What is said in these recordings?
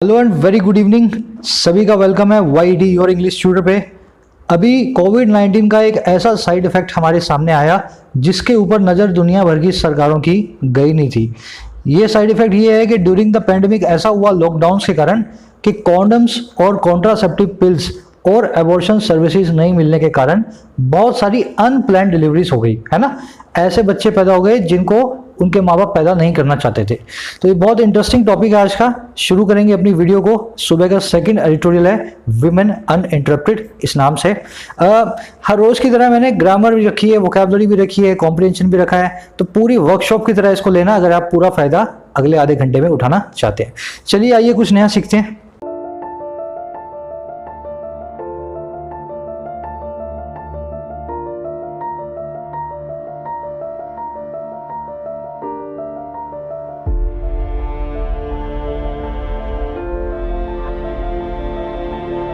Hello and very good evening. सभी का welcome है YD योर इंग्लिश ट्यूटर पे। अभी कोविड-19 का एक ऐसा साइड इफेक्ट हमारे सामने आया जिसके ऊपर नज़र दुनिया भर की सरकारों की गई नहीं थी। ये साइड इफेक्ट ये है कि ड्यूरिंग द पैंडेमिक ऐसा हुआ लॉकडाउन के कारण कि कॉन्डम्स और कॉन्ट्रासेप्टिव पिल्स और एबॉर्शन सर्विसेज नहीं मिलने के कारण बहुत सारी अनप्लान डिलीवरीज हो गई, है ना। ऐसे बच्चे पैदा हो गए जिनको उनके माँ बाप पैदा नहीं करना चाहते थे। तो ये बहुत इंटरेस्टिंग टॉपिक है आज का। शुरू करेंगे अपनी वीडियो को। सुबह का सेकंड एडिटोरियल है विमेन अनइंटरप्टेड इस नाम से। हर रोज की तरह मैंने ग्रामर भी रखी है, वोकैबुलरी भी रखी है, कॉम्प्रिहेंशन भी रखा है। तो पूरी वर्कशॉप की तरह इसको लेना अगर आप पूरा फायदा अगले आधे घंटे में उठाना चाहते हैं। चलिए आइए कुछ नया सीखते हैं।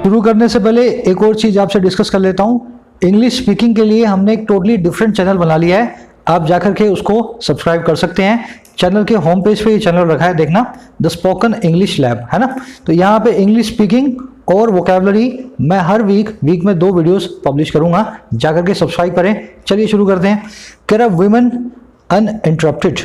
शुरू करने से पहले एक और चीज़ आपसे डिस्कस कर लेता हूँ। इंग्लिश स्पीकिंग के लिए हमने एक टोटली डिफरेंट चैनल बना लिया है। आप जाकर के उसको सब्सक्राइब कर सकते हैं। चैनल के होम पेज पे ये चैनल रखा है, देखना, द स्पोकन इंग्लिश लैब, है ना। तो यहाँ पे इंग्लिश स्पीकिंग और वोकैबुलरी मैं हर वीक में 2 वीडियोस पब्लिश करूँगा, जाकर के सब्सक्राइब करें। चलिए शुरू करते हैं। कह रहा विमेन अनइंटरप्टेड।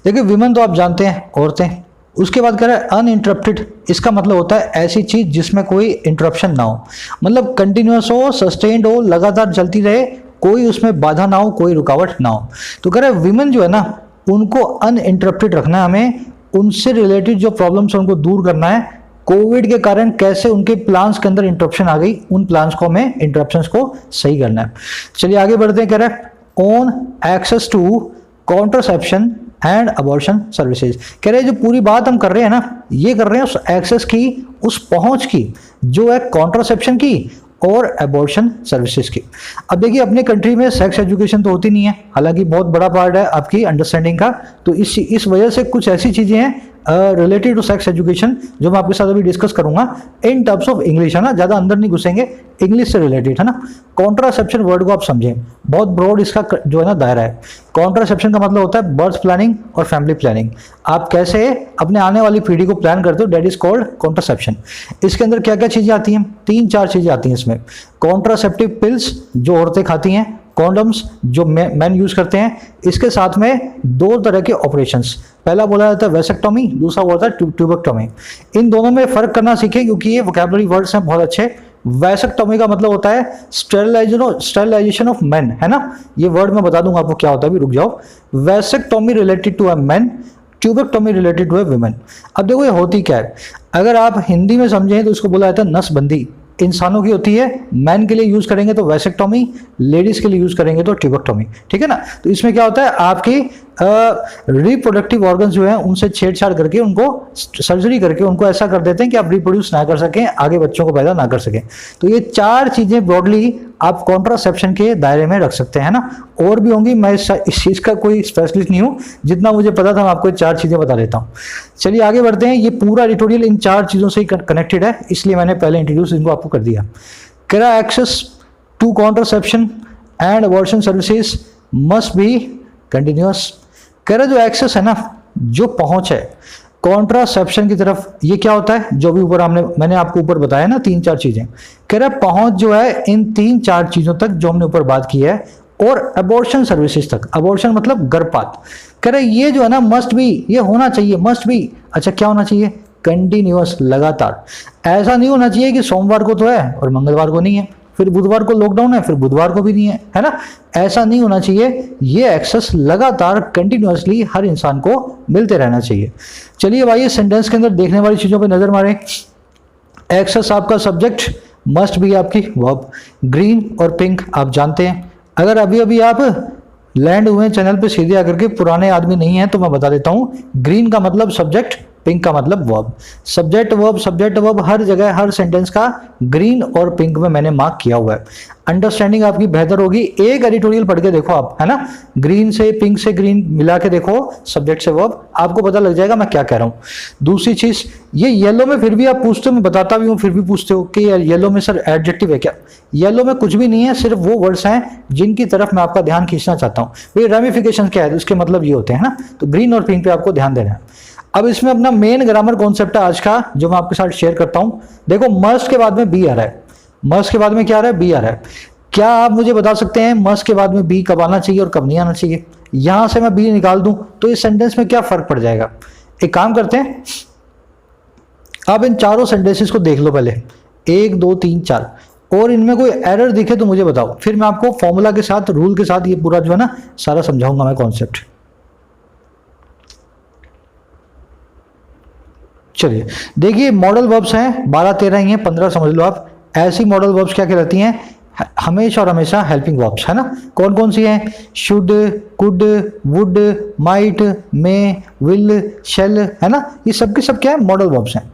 देखिए विमेन तो आप जानते हैं, औरतें। उसके बाद कह रहा है अनइंटरप्टेड। इसका मतलब होता है ऐसी चीज जिसमें कोई इंटरप्शन ना हो, मतलब कंटिन्यूअस हो, सस्टेन्ड हो, लगातार चलती रहे, कोई उसमें बाधा ना हो, कोई रुकावट ना हो। तो कह रहा है विमेन जो है ना, उनको अनइंटरप्टेड रखना है हमें। उनसे रिलेटेड जो प्रॉब्लम्स है उनको दूर करना है। कोविड के कारण कैसे उनके प्लान्स के अंदर इंटरप्शन आ गई, उन प्लान्स को हमें, इंटरप्शंस को सही करना है। चलिए आगे बढ़ते हैं। कह रहा है on access to contraception and abortion services. कह रहे हैं जो पूरी बात हम कर रहे हैं ना, ये कर रहे हैं उस एक्सेस की, उस पहुंच की जो है कॉन्ट्रासेप्शन की और एबॉर्शन सर्विसेज की। अब देखिए अपने कंट्री में सेक्स एजुकेशन तो होती नहीं है, हालांकि बहुत बड़ा पार्ट है आपकी अंडरस्टैंडिंग का। तो इस वजह से कुछ ऐसी चीजें हैं रिलेटेड टू सेक्स एजुकेशन जो मैं आपके साथ अभी डिस्कस करूंगा इन टर्म्स ऑफ इंग्लिश, है ना, ज्यादा अंदर नहीं घुसेंगे, इंग्लिश से रिलेटेड, है ना। कॉन्ट्रासेप्शन वर्ड को आप समझें, बहुत ब्रॉड इसका जो है ना दायरा है। कॉन्ट्रासेप्शन का मतलब होता है बर्थ प्लानिंग और फैमिली प्लानिंग। आप कैसे अपने आने वाली पीढ़ी को प्लान करते हो, दैट इज कॉल्ड कॉन्ट्रासेप्शन। इसके अंदर क्या क्या चीजें आती हैं? 3-4 चीजें आती हैं इसमें। कॉन्ट्रासेप्टिव पिल्स जो औरतें खाती हैं, कॉन्डम्स जो मैन यूज करते हैं, इसके साथ में 2 तरह के ऑपरेशंस। पहला बोला जाता है वेसेक्टोमी, दूसरा बोला जाता है ट्यूबेक्टोमी। इन दोनों में फर्क करना सीखें क्योंकि ये वोकैबुलरी वर्ड्स हैं बहुत अच्छे। वेसेक्टोमी का मतलब होता है स्टेरिलाइजेशन ऑफ मेन, है ना। ये वर्ड मैं बता दूंगा आपको क्या होता है, अभी रुक जाओ। Vasectomy related to a man, tubectomy related to a women. अब देखो ये होती क्या है, अगर आप हिंदी में समझें तो इसको बोला जाता है नसबंदी। इंसानों की होती है, मैन के लिए यूज करेंगे तो वेसेक्टोमी, लेडीज के लिए यूज करेंगे तो ट्यूबेक्टोमी, ठीक है ना। तो इसमें क्या होता है, आपकी रिप्रोडक्टिव ऑर्गन्स जो हैं उनसे छेड़छाड़ करके, उनको सर्जरी करके उनको ऐसा कर देते हैं कि आप रिप्रोड्यूस ना कर सकें, आगे बच्चों को पैदा ना कर सकें। तो ये 4 चीजें ब्रॉडली आप कॉन्ट्रासेप्शन के दायरे में रख सकते हैं ना। और भी होंगी, मैं इस चीज का कोई स्पेशलिस्ट नहीं हूं, जितना मुझे पता था मैं आपको 4 चीजें बता देता हूं। चलिए आगे बढ़ते हैं। ये पूरा एडिटोरियल इन 4 चीजों से ही कनेक्टेड है, इसलिए मैंने पहले इंट्रोड्यूस इनको आपको कर दिया। कह रहा access to contraception and abortion services must be continuous. कह रहा जो एक्सेस है ना, जो पहुंच है कॉन्ट्रासेप्शन की तरफ, ये क्या होता है, जो भी ऊपर मैंने आपको ऊपर बताया ना 3-4 चीजें। कह रहा पहुंच जो है इन 3-4 चीजों तक जो हमने ऊपर बात की है, और अबॉर्शन सर्विसेज तक। अबॉर्शन मतलब गर्भपात। कह रहे ये जो है ना मस्ट बी, ये होना चाहिए, मस्ट बी। अच्छा क्या होना चाहिए? कंटिन्यूअस, लगातार। ऐसा नहीं होना चाहिए कि सोमवार को तो है और मंगलवार को नहीं है, फिर बुधवार को लॉकडाउन है, फिर बुधवार को भी नहीं है, है ना। ऐसा नहीं होना चाहिए। ये एक्सेस लगातार कंटिन्यूअसली हर इंसान को मिलते रहना चाहिए। चलिए भाई सेंटेंस के अंदर देखने वाली चीजों पे नजर मारें। एक्सेस आपका सब्जेक्ट, मस्ट बी आपकी वर्ब। ग्रीन और पिंक आप जानते हैं। अगर अभी अभी आप लैंड हुए चैनल पे सीधे आकर के पुराने आदमी नहीं है तो मैं बता देता हूं, ग्रीन का मतलब सब्जेक्ट, पिंक का मतलब वर्ब। सब्जेक्ट वर्ब हर जगह, हर सेंटेंस का ग्रीन और पिंक में मैंने मार्क किया हुआ है। अंडरस्टैंडिंग आपकी बेहतर होगी। एक एडिटोरियल पढ़ के देखो आप, है ना, ग्रीन से पिंक से ग्रीन मिला के देखो, सब्जेक्ट से वर्ब, आपको पता लग जाएगा मैं क्या कह रहा हूँ। दूसरी चीज, ये येलो में फिर भी आप पूछते हो, मैं बताता भी हूँ, फिर भी पूछते हो कि यार येलो में सर एडजेक्टिव है क्या? येलो में कुछ भी नहीं है, सिर्फ वो वर्ड्स हैं जिनकी तरफ मैं आपका ध्यान खींचना चाहता हूँ। भाई रेमिफिकेशन क्या है, उसके मतलब ये होते हैं ना। तो ग्रीन और पिंक पे आपको ध्यान देना है। अब इसमें अपना मेन ग्रामर कॉन्सेप्ट है आज का, जो मैं आपके साथ शेयर करता हूं। देखो मस्ट के बाद में बी आ रहा है, मस्ट के बाद में क्या आ रहा है, बी आ रहा है। क्या आप मुझे बता सकते हैं मस्ट के बाद में बी कब आना चाहिए और कब नहीं आना चाहिए? यहां से मैं बी निकाल दूं तो इस सेंटेंस में क्या फर्क पड़ जाएगा? एक काम करते हैं, आप इन चारों सेंटेंसेस को देख लो पहले, 1 2 3 4, और इनमें कोई एरर दिखे तो मुझे बताओ, फिर मैं आपको फॉर्मूला के साथ, रूल के साथ ये पूरा जो है ना सारा समझाऊंगा मैं कॉन्सेप्ट। चलिए देखिए, मॉडल वर्ब्स हैं 12 13 ही हैं, 15 समझ लो आप। ऐसी मॉडल वर्ब्स क्या कहलाती हैं? हमेशा और हमेशा हेल्पिंग वर्ब्स, है ना। कौन कौन सी हैं? Should, could, would, might, may, will, shall, है ना। ये सब के सब क्या है? मॉडल वर्ब्स हैं।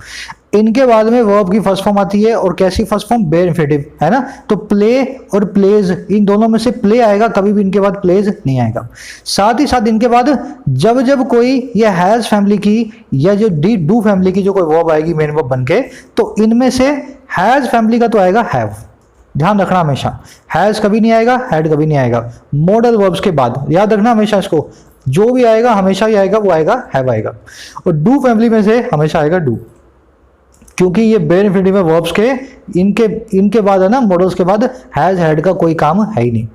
इनके बाद में वर्ब की फर्स्ट फॉर्म आती है, और कैसी फर्स्ट फॉर्म? बेयर इंफिनिटिव, है ना। तो प्ले और प्लेज, इन दोनों में से प्ले आएगा, कभी भी इनके बाद प्लेज नहीं आएगा। साथ ही साथ इनके बाद जब जब कोई ये हैज फैमिली की या जो डू फैमिली की जो कोई वर्ब आएगी मेन वर्ब बनके, तो इनमें से हैज फैमिली का तो आएगा हैव, ध्यान रखना हमेशा। हैज कभी नहीं आएगा, हैड कभी नहीं आएगा। मॉडल वर्ब्स के बाद याद रखना हमेशा इसको, जो भी आएगा हमेशा ही आएगा, वो आएगा हैव आएगा। और डू फैमिली में से हमेशा आएगा डू, क्योंकि ये बेयर इंफिनिटिव है वर्ब्स के, इनके बाद है ना, मॉडल्स के बाद हैज हैड का कोई काम है ही नहीं।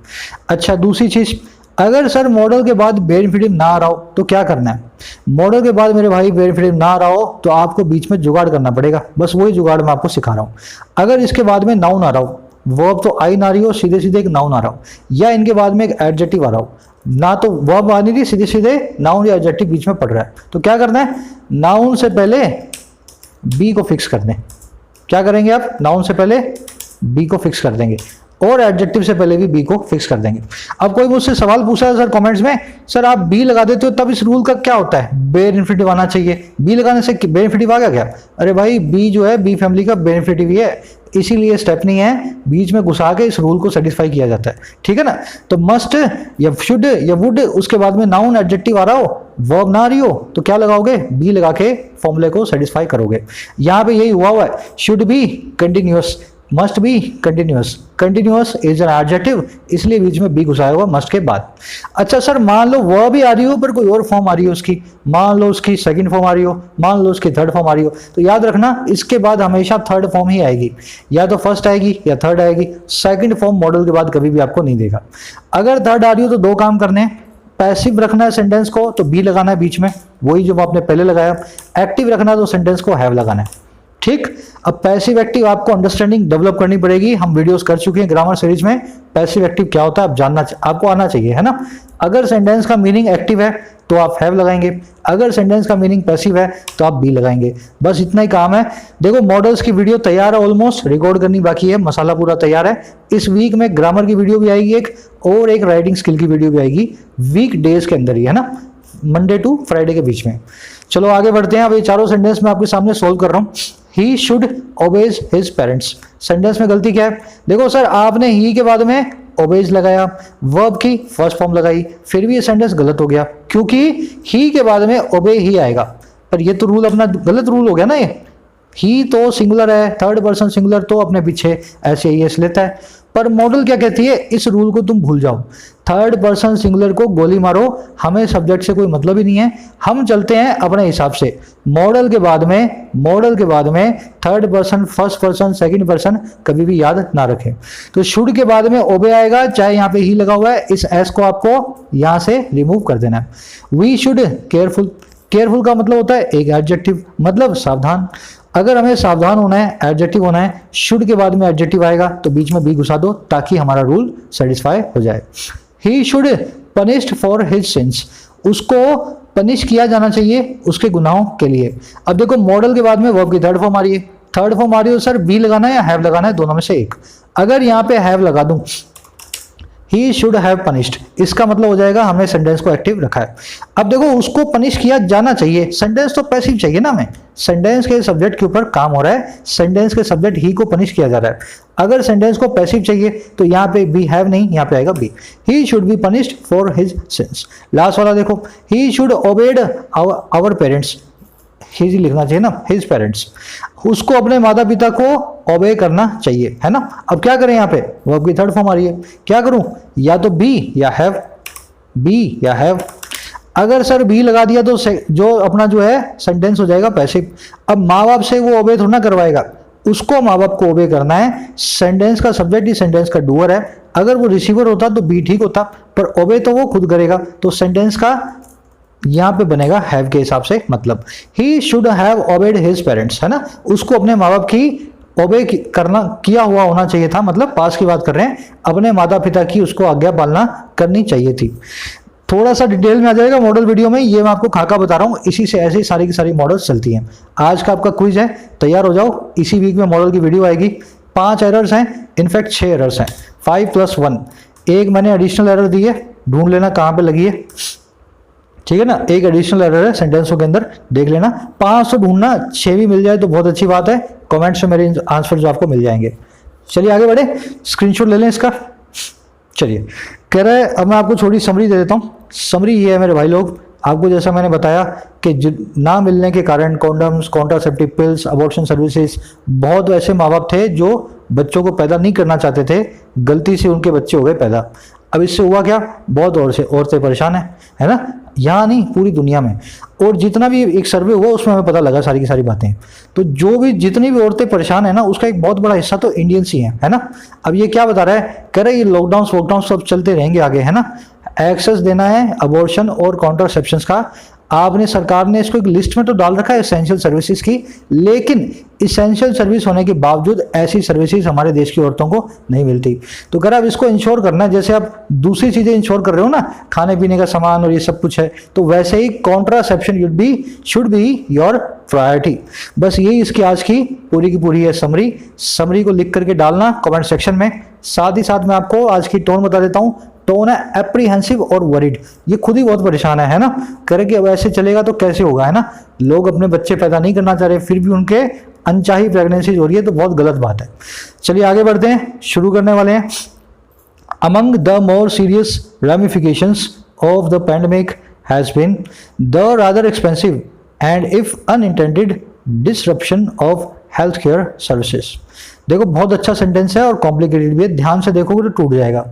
अच्छा दूसरी चीज, अगर सर मॉडल के बाद बेयर इंफिनिटिव ना आ रहा हो तो क्या करना है? मॉडल के बाद मेरे भाई बेयर इंफिनिटिव ना आ रहा हो तो आपको बीच में जुगाड़ करना पड़ेगा, बस वही जुगाड़ मैं आपको सिखा रहा हूँ। अगर इसके बाद में नाउन आ रहा हो, वर्ब तो आई ना रही हो, सीधे सीधे एक नाउन आ रहा हो, या इनके बाद में एक एडजेक्टिव आ रहा हो, ना तो वर्ब आ नहीं रही, सीधे सीधे नाउन या एडजेक्टिव बीच में पड़ रहा है, तो क्या करना है? नाउन से पहले बी को फिक्स कर दें। क्या करेंगे आप? नाउन से पहले बी को फिक्स कर देंगे, और एडजेक्टिव से पहले भी बी को फिक्स कर देंगे। अब कोई मुझसे सवाल पूछा है सर कमेंट्स में, सर आप बी लगा देते हो तब इस रूल का क्या होता है? बेयर इंफिनिटिव आना चाहिए, बी लगाने से बेयर इंफिनिटिव आ गया क्या? अरे भाई बी जो है बी फैमिली का बेयर इंफिनिटिव ही है, इसीलिए स्टेप नहीं है, बीच में घुसा के इस रूल को सेटिस्फाई किया जाता है, ठीक है ना। तो मस्ट या शुड या वुड, उसके बाद में नाउन एडजेक्टिव आ रहा हो, वर्ब ना आ रही हो, तो क्या लगाओगे? बी लगा के फॉर्मूले को सेटिस्फाई करोगे। यहां पे यही हुआ है, should be continuous, must be continuous, continuous is an adjective, इसलिए बीच में बी घुसाया हुआ मस्ट के बाद। अच्छा सर मान लो वर्ब भी आ रही हो पर कोई और फॉर्म आ रही हो उसकी, मान लो उसकी सेकंड फॉर्म आ रही हो, मान लो उसकी थर्ड फॉर्म आ रही हो, तो याद रखना इसके बाद हमेशा थर्ड फॉर्म ही आएगी, या तो फर्स्ट आएगी या थर्ड आएगी, सेकंड फॉर्म मॉडल के बाद कभी भी आपको नहीं देगा। अगर थर्ड आ रही हो तो दो काम करने हैं, पैसिव रखना है सेंटेंस को तो बी लगाना है बीच में, वही जो आपने पहले लगाया। एक्टिव रखना है तो सेंटेंस को हैव लगाना है, ठीक। अब पैसिव एक्टिव आपको अंडरस्टैंडिंग डेवलप करनी पड़ेगी, हम वीडियोस कर चुके हैं ग्रामर सीरीज में, पैसिव एक्टिव क्या होता है आप जानना, आपको आना चाहिए, है ना। अगर सेंटेंस का मीनिंग एक्टिव है तो आप हैव लगाएंगे, अगर सेंटेंस का मीनिंग पैसिव है तो आप बी लगाएंगे, बस इतना ही काम है। देखो मॉडल्स की वीडियो तैयार है, ऑलमोस्ट रिकॉर्ड करनी बाकी है, मसाला पूरा तैयार है। इस वीक में ग्रामर की वीडियो भी आएगी एक, और एक राइटिंग स्किल की वीडियो भी आएगी, वीक डेज के अंदर ही, है ना, मंडे टू फ्राइडे के बीच में। चलो आगे बढ़ते हैं। अब ये चारों सेंटेंस मैं आपके सामने सोल्व कर रहा हूँ। He should obeys his parents, sentence में गलती क्या है? देखो सर आपने ही के बाद में ओबेज लगाया, वर्ब की फर्स्ट फॉर्म लगाई, फिर भी ये सेंटेंस गलत हो गया, क्योंकि ही के बाद में ओबे ही आएगा। पर ये तो रूल अपना गलत रूल हो गया ना, ये ही तो सिंगुलर है, थर्ड पर्सन सिंगुलर तो अपने पीछे ऐसे ही एस लेता है। पर मॉडल क्या कहती है, इस रूल को तुम भूल जाओ, थर्ड पर्सन सिंगुलर को गोली मारो, हमें सब्जेक्ट से कोई मतलब ही नहीं है, हम चलते हैं अपने हिसाब से। मॉडल के बाद में third person, first person, second person कभी भी याद ना रखें। तो शुड के बाद में ओबे आएगा, चाहे यहाँ पे ही लगा हुआ है, इस एस को आपको यहाँ से रिमूव कर देना है। वी शुड केयरफुल, केयरफुल का मतलब होता है एक एडजेक्टिव, मतलब सावधान। अगर हमें सावधान होना है, एडजेक्टिव होना है, शुड के बाद में एडजेक्टिव आएगा तो बीच में बी घुसा दो ताकि हमारा रूल सेटिस्फाई हो जाए। He should punished for his since, उसको पनिश किया जाना चाहिए उसके गुनाहों के लिए। अब देखो मॉडल के बाद में वर्ब की थर्ड फॉर्म आ रही है, थर्ड फॉर्म आ रही है, सर बी लगाना है या हैव लगाना है, दोनों में से एक। अगर यहाँ पे हैव लगा दूं, ही शुड हैव पनिश्ड, इसका मतलब हो जाएगा हमने सेंटेंस को एक्टिव रखा है। अब देखो उसको पनिश किया जाना चाहिए, सेंटेंस तो पैसिव चाहिए ना, हमें सेंटेंस के सब्जेक्ट के ऊपर काम हो रहा है, सेंटेंस के सब्जेक्ट ही को पनिश किया जा रहा है। अगर सेंटेंस को पैसिव चाहिए तो यहाँ पे बी हैव नहीं, यहाँ पे आएगा be. He should be punished for his sins. Last वाला देखो, he should obeyed our parents, his लिखना चाहिए ना, हिज पेरेंट्स, उसको अपने माता पिता को ओबे करना चाहिए, है ना। अब क्या करें, यहाँ पे वर्ब की थर्ड फॉर्म आ रही है, क्या करूं, या तो बी या हैव, बी या हैव। अगर सर बी लगा दिया तो जो अपना जो है सेंटेंस हो जाएगा पैसिव। अब माँ बाप से वो ओबे थोड़ा ना करवाएगा, उसको माँ बाप को ओबे करना है। सेंटेंस का सब्जेक्ट ही सेंटेंस का डूअर है। अगर वो रिसीवर होता तो बी ठीक होता, पर ओबे तो वो खुद करेगा, तो सेंटेंस का यहाँ पे बनेगा हैव के हिसाब से, मतलब he should have obeyed his parents, है ना, उसको अपने माँ बाप की ओबे करना किया हुआ होना चाहिए था, मतलब पास की बात कर रहे हैं, अपने माता पिता की उसको आज्ञा पालना करनी चाहिए थी। थोड़ा सा डिटेल में आ जाएगा मॉडल वीडियो में, ये मैं आपको खाका बता रहा हूँ, इसी से ऐसे ही सारी की सारी मॉडल्स चलती हैं। आज का आपका क्विज है, तैयार हो जाओ, इसी वीक में मॉडल की वीडियो आएगी। 5 एरर्स हैं, इनफैक्ट 6 एरर्स हैं, 5+1, एक मैंने एडिशनल एरर दी है, ढूंढ लेना कहाँ पे लगी है, ठीक है ना, एक एडिशनल एरर है सेंटेंसों के अंदर, देख लेना। 5 तो ढूंढना, 6 भी मिल जाए तो बहुत अच्छी बात है, कमेंट से मेरे आंसर जो आपको मिल जाएंगे। चलिए आगे बढ़े, स्क्रीनशॉट ले लें इसका। चलिए, कह रहा है, अब मैं आपको छोटी समरी दे देता हूँ। समरी ये है मेरे भाई लोग, आपको जैसा मैंने बताया कि ना मिलने के कारण condoms, contraceptive pills, abortion services, बहुत ऐसे माँ बाप थे जो बच्चों को पैदा नहीं करना चाहते थे, गलती से उनके बच्चे हो गए पैदा। अब इससे हुआ क्या, बहुत औरतें परेशान है ना, यहाँ नहीं पूरी दुनिया में। और जितना भी एक सर्वे हुआ उसमें हमें पता लगा सारी की सारी बातें। तो जो भी जितनी भी औरतें परेशान है ना, उसका एक बहुत बड़ा हिस्सा तो इंडियंस ही है ना। अब ये क्या बता रहा है, कह रहा है ये लॉकडाउन सब चलते रहेंगे आगे, है ना। एक्सेस देना है अबॉर्शन और कॉन्ट्रासेप्शंस का। आपने सरकार ने इसको एक लिस्ट में तो डाल रखा है एसेंशियल सर्विसेज की, लेकिन एसेंशियल सर्विस होने के बावजूद ऐसी सर्विसेज हमारे देश की औरतों को नहीं मिलती। तो कह रहा अब इसको इंश्योर करना है, जैसे आप दूसरी चीजें इंश्योर कर रहे हो ना, खाने पीने का सामान और ये सब कुछ है, तो वैसे ही contraception should be your priority. बस यही इसकी आज की पूरी है समरी को लिख करके डालना कमेंट सेक्शन में। साथ ही साथ मैं आपको आज की टोन बता देता हूँ, टोन है एप्रीहेंसिव और वरीड। ये खुद ही बहुत परेशान है ना, करे कि अब ऐसे चलेगा तो कैसे होगा, है ना। लोग अपने बच्चे पैदा नहीं करना चाह रहे, फिर भी उनके अनचाही प्रेगनेंसी हो रही है, तो बहुत गलत बात है। चलिए आगे बढ़ते हैं, शुरू करने वाले हैं। Among the more serious ramifications of the pandemic has been the rather expensive and if unintended disruption of healthcare services। देखो बहुत अच्छा सेंटेंस है और कॉम्प्लिकेटेड भी है, ध्यान से देखोगे तो टूट जाएगा।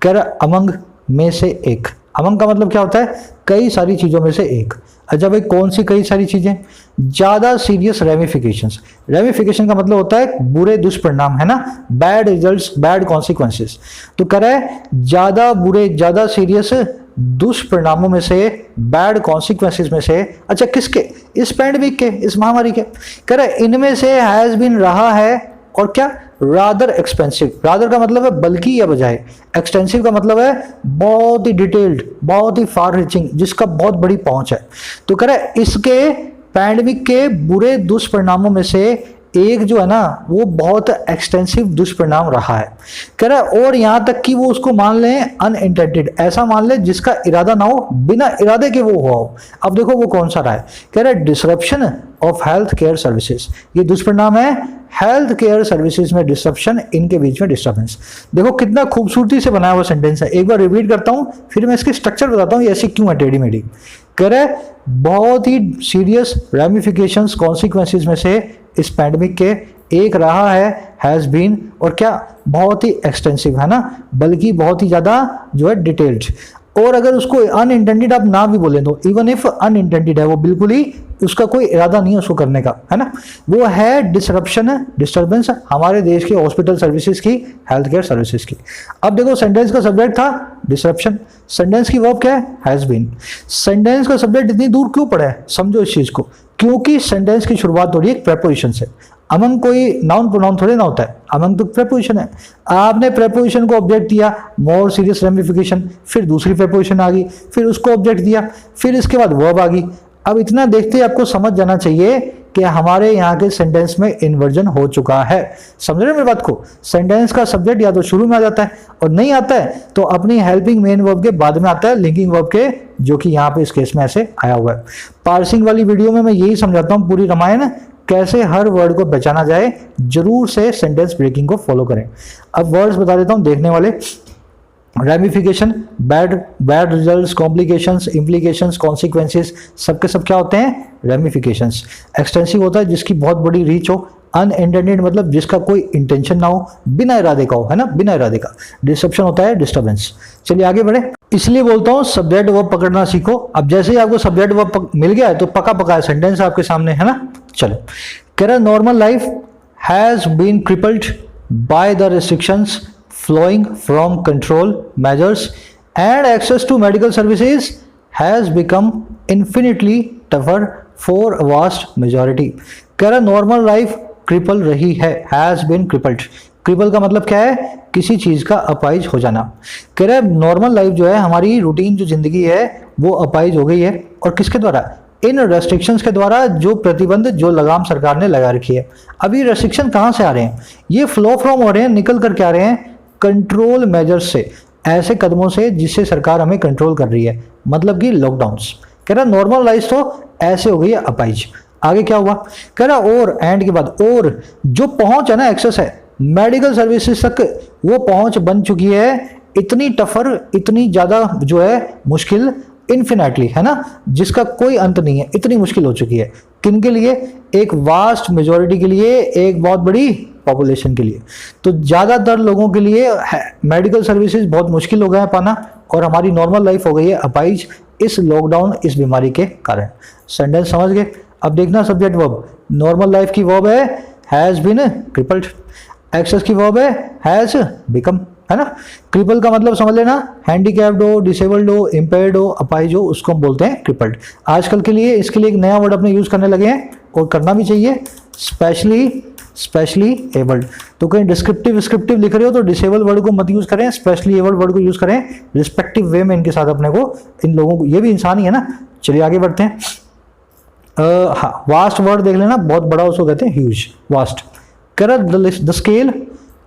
कह रहा अमंग में से एक, अमंग का मतलब क्या होता है, कई सारी चीजों में से एक। अच्छा भाई कौन सी कई सारी चीजें, ज्यादा सीरियस रेमिफिकेशंस। रेमिफिकेशन का मतलब होता है बुरे दुष्परिणाम, है ना, बैड रिजल्ट्स, बैड कॉन्सिक्वेंसेस। तो कह रहा है ज्यादा बुरे, ज्यादा सीरियस दुष्परिणामों में से, बैड कॉन्सिक्वेंसेस में से। अच्छा किसके, इस पैंडेमिक के, इस महामारी के। कह रहा है इनमें से हैज बीन रहा है, और क्या, रादर एक्सपेंसिव। रादर का मतलब है बल्कि या बजाय, एक्सटेंसिव का मतलब है बहुत ही डिटेल्ड, बहुत ही फार रीचिंग, जिसका बहुत बड़ी पहुंच है। तो कह रहा है इसके पैंडेमिक के बुरे दुष्परिणामों में से एक जो है ना, वो बहुत एक्सटेंसिव दुष्परिणाम रहा है। कह रहा है और यहां तक कि वो उसको मान लें अनइंटेंडेड, ऐसा मान ले जिसका इरादा ना हो, बिना इरादे के वो हुआ हो। अब देखो वो कौन सा रहा है, कह रहा है disruption of health care services. ये दुष्परिणाम है हेल्थ केयर सर्विसेज में डिसरप्शन, इनके बीच में डिस्टर्बेंस। देखो कितना खूबसूरती से बनाया हुआ सेंटेंस है, एक बार रिपीट करता हूं, फिर मैं इसकी स्ट्रक्चर बताता हूं ये ऐसी क्यों है टेढ़ी मेढ़ी। कह रहा है बहुत ही सीरियस रेमिफिकेशंस, कॉन्सिक्वेंसेज में से इस पैंडेमिक के एक रहा है हैज बीन, और क्या, बहुत ही एक्सटेंसिव, है ना, बल्कि बहुत ही ज्यादा जो है डिटेल्ड। और अगर उसको अनइंटेंडेड आप ना भी बोले तो, इवन इफ अनइंटेंडेड है, वो बिल्कुल ही उसका कोई इरादा नहीं है उसको करने का, है ना, वो है डिसरप्शन, है डिस्टर्बेंस हमारे देश के हॉस्पिटल सर्विसेज की, हेल्थ केयर सर्विसेज की। अब देखो सेंटेंस का सब्जेक्ट था डिसरप्शन, सेंटेंस की वर्ब क्या है, हैज बीन। सेंटेंस का सब्जेक्ट इतनी दूर क्यों पड़ा है, समझो इस चीज को, क्योंकि सेंटेंस की शुरुआत हो रही है एक प्रेपोजिशन से। अमंग कोई नाउन प्रोनाउन थोड़े ना होता है, अमंग तो प्रेपोजिशन है। आपने प्रेपोजिशन को ऑब्जेक्ट दिया, मोर सीरियस रेमिफिकेशन, फिर दूसरी प्रेपोजिशन आ गई, फिर उसको ऑब्जेक्ट दिया, फिर इसके बाद वर्ब आ गई। अब इतना देखते ही आपको समझ जाना चाहिए कि हमारे यहाँ के सेंटेंस में इन्वर्जन हो चुका है। समझ रहे मेरी बात को, सेंटेंस का सब्जेक्ट या तो शुरू में आ जाता है, और नहीं आता है तो अपनी हेल्पिंग मेन वर्ब के बाद में आता है लिंकिंग वर्ब के, जो कि यहाँ पे इस केस में ऐसे आया हुआ है। पार्सिंग वाली वीडियो में मैं यही समझाता हूँ पूरी रामायण, कैसे हर वर्ड को पहचाना जाए, जरूर से सेंटेंस ब्रेकिंग को फॉलो करें। अब वर्ड्स बता देता हूँ देखने वाले। Ramification, bad results, complications, implications, consequences, सबके सब क्या होते हैं, रेमिफिकेशंस। एक्सटेंसिव होता है जिसकी बहुत बड़ी रीच हो, अनइंटेंडेड मतलब जिसका कोई इंटेंशन ना हो, बिना इरादे का हो, है ना, बिना इरादे का। डिसरप्शन होता है डिस्टर्बेंस। चलिए आगे बढ़े। इसलिए बोलता हूँ सब्जेक्ट वर्ब पकड़ना सीखो। अब जैसे ही आपको सब्जेक्ट वर्ब मिल गया है तो पका पका सेंटेंस आपके सामने, है ना। चलो, कह रहा normal life has been crippled by the restrictions flowing from control measures and access to medical services has become infinitely tougher for a vast majority। कह रहा नॉर्मल लाइफ क्रिपल रही है, हैज बीन क्रिपल्ड। क्रिपल का मतलब क्या है, किसी चीज का अपाइज हो जाना। कह रहा है नॉर्मल लाइफ जो है, हमारी रूटीन जो जिंदगी है वो अपाइज हो गई है। और किसके द्वारा, इन रेस्ट्रिक्शंस के द्वारा, जो प्रतिबंध, जो लगाम सरकार ने लगा रखी है। अभी रेस्ट्रिक्शन कहाँ से आ रहे हैं, ये फ्लो फ्रॉम हो रहे हैं, निकल करके आ रहे हैं कंट्रोल मेजर्स से, ऐसे कदमों से जिससे सरकार हमें कंट्रोल कर रही है, मतलब कि लॉकडाउन्स। कह रहा नॉर्मल लाइफ तो ऐसे हो गई है अपाइज। आगे क्या हुआ, कह रहा और एंड के बाद, और जो पहुंच है ना, एक्सेस है मेडिकल सर्विसेज तक, वो पहुंच बन चुकी है इतनी टफर, इतनी ज्यादा जो है मुश्किल, इन्फिनेटली, है ना, जिसका कोई अंत नहीं है, इतनी मुश्किल हो चुकी है। किन के लिए, एक वास्ट मेजॉरिटी के लिए, एक बहुत बड़ी पॉपुलेशन के लिए। तो ज़्यादातर लोगों के लिए मेडिकल सर्विसेज बहुत मुश्किल हो गया है पाना, और हमारी नॉर्मल लाइफ हो गई है अपाइज इस लॉकडाउन, इस बीमारी के कारण। सेंटेंस समझ गए। अब देखना सब्जेक्ट वर्ब। नॉर्मल लाइफ की वर्ब है हैज़ बीन क्रिपल्ड, एक्सेस की वर्ब है हैज़ बिकम, है ना। क्रिपल का मतलब समझ लेना, हैंडीकैप्ड हो, डिसेबल्ड हो, इम्पेयर्ड हो, अपाइज हो, उसको हम बोलते हैं क्रिपल्ड। आजकल के लिए इसके लिए एक नया वर्ड अपने यूज करने लगे हैं, और करना भी चाहिए, स्पेशली एबल्ड। तो कहीं डिस्क्रिप्टिव लिख रहे हो तो डिसेबल वर्ड को मत यूज करें, स्पेशली एबल्ड वर्ड को यूज करें, रिस्पेक्टिव वे में इनके साथ अपने को, इन लोगों को, ये भी इंसान ही है ना। चलिए आगे बढ़ते हैं। हाँ, वास्ट वर्ड देख लेना, बहुत बड़ा उसको कहते हैं huge, vast. The scale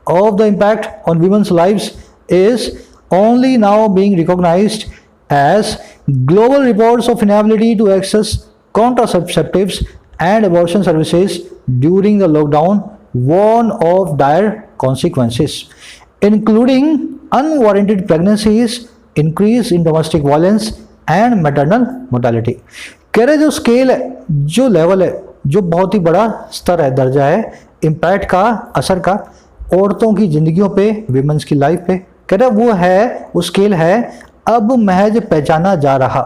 of the impact on women's lives is only now being recognized as global reports of inability to access contraceptives and abortion services during the lockdown warn of dire consequences, including unwarranted pregnancies, increase in domestic violence and maternal mortality। कह रहे जो scale है, जो level है, जो बहुत ही बड़ा स्तर है, दर्जा है इम्पैक्ट का, असर का औरतों की जिंदगियों पे, विमेंस की लाइफ पे, कह रहा वो है, वो स्केल है अब महज पहचाना जा रहा,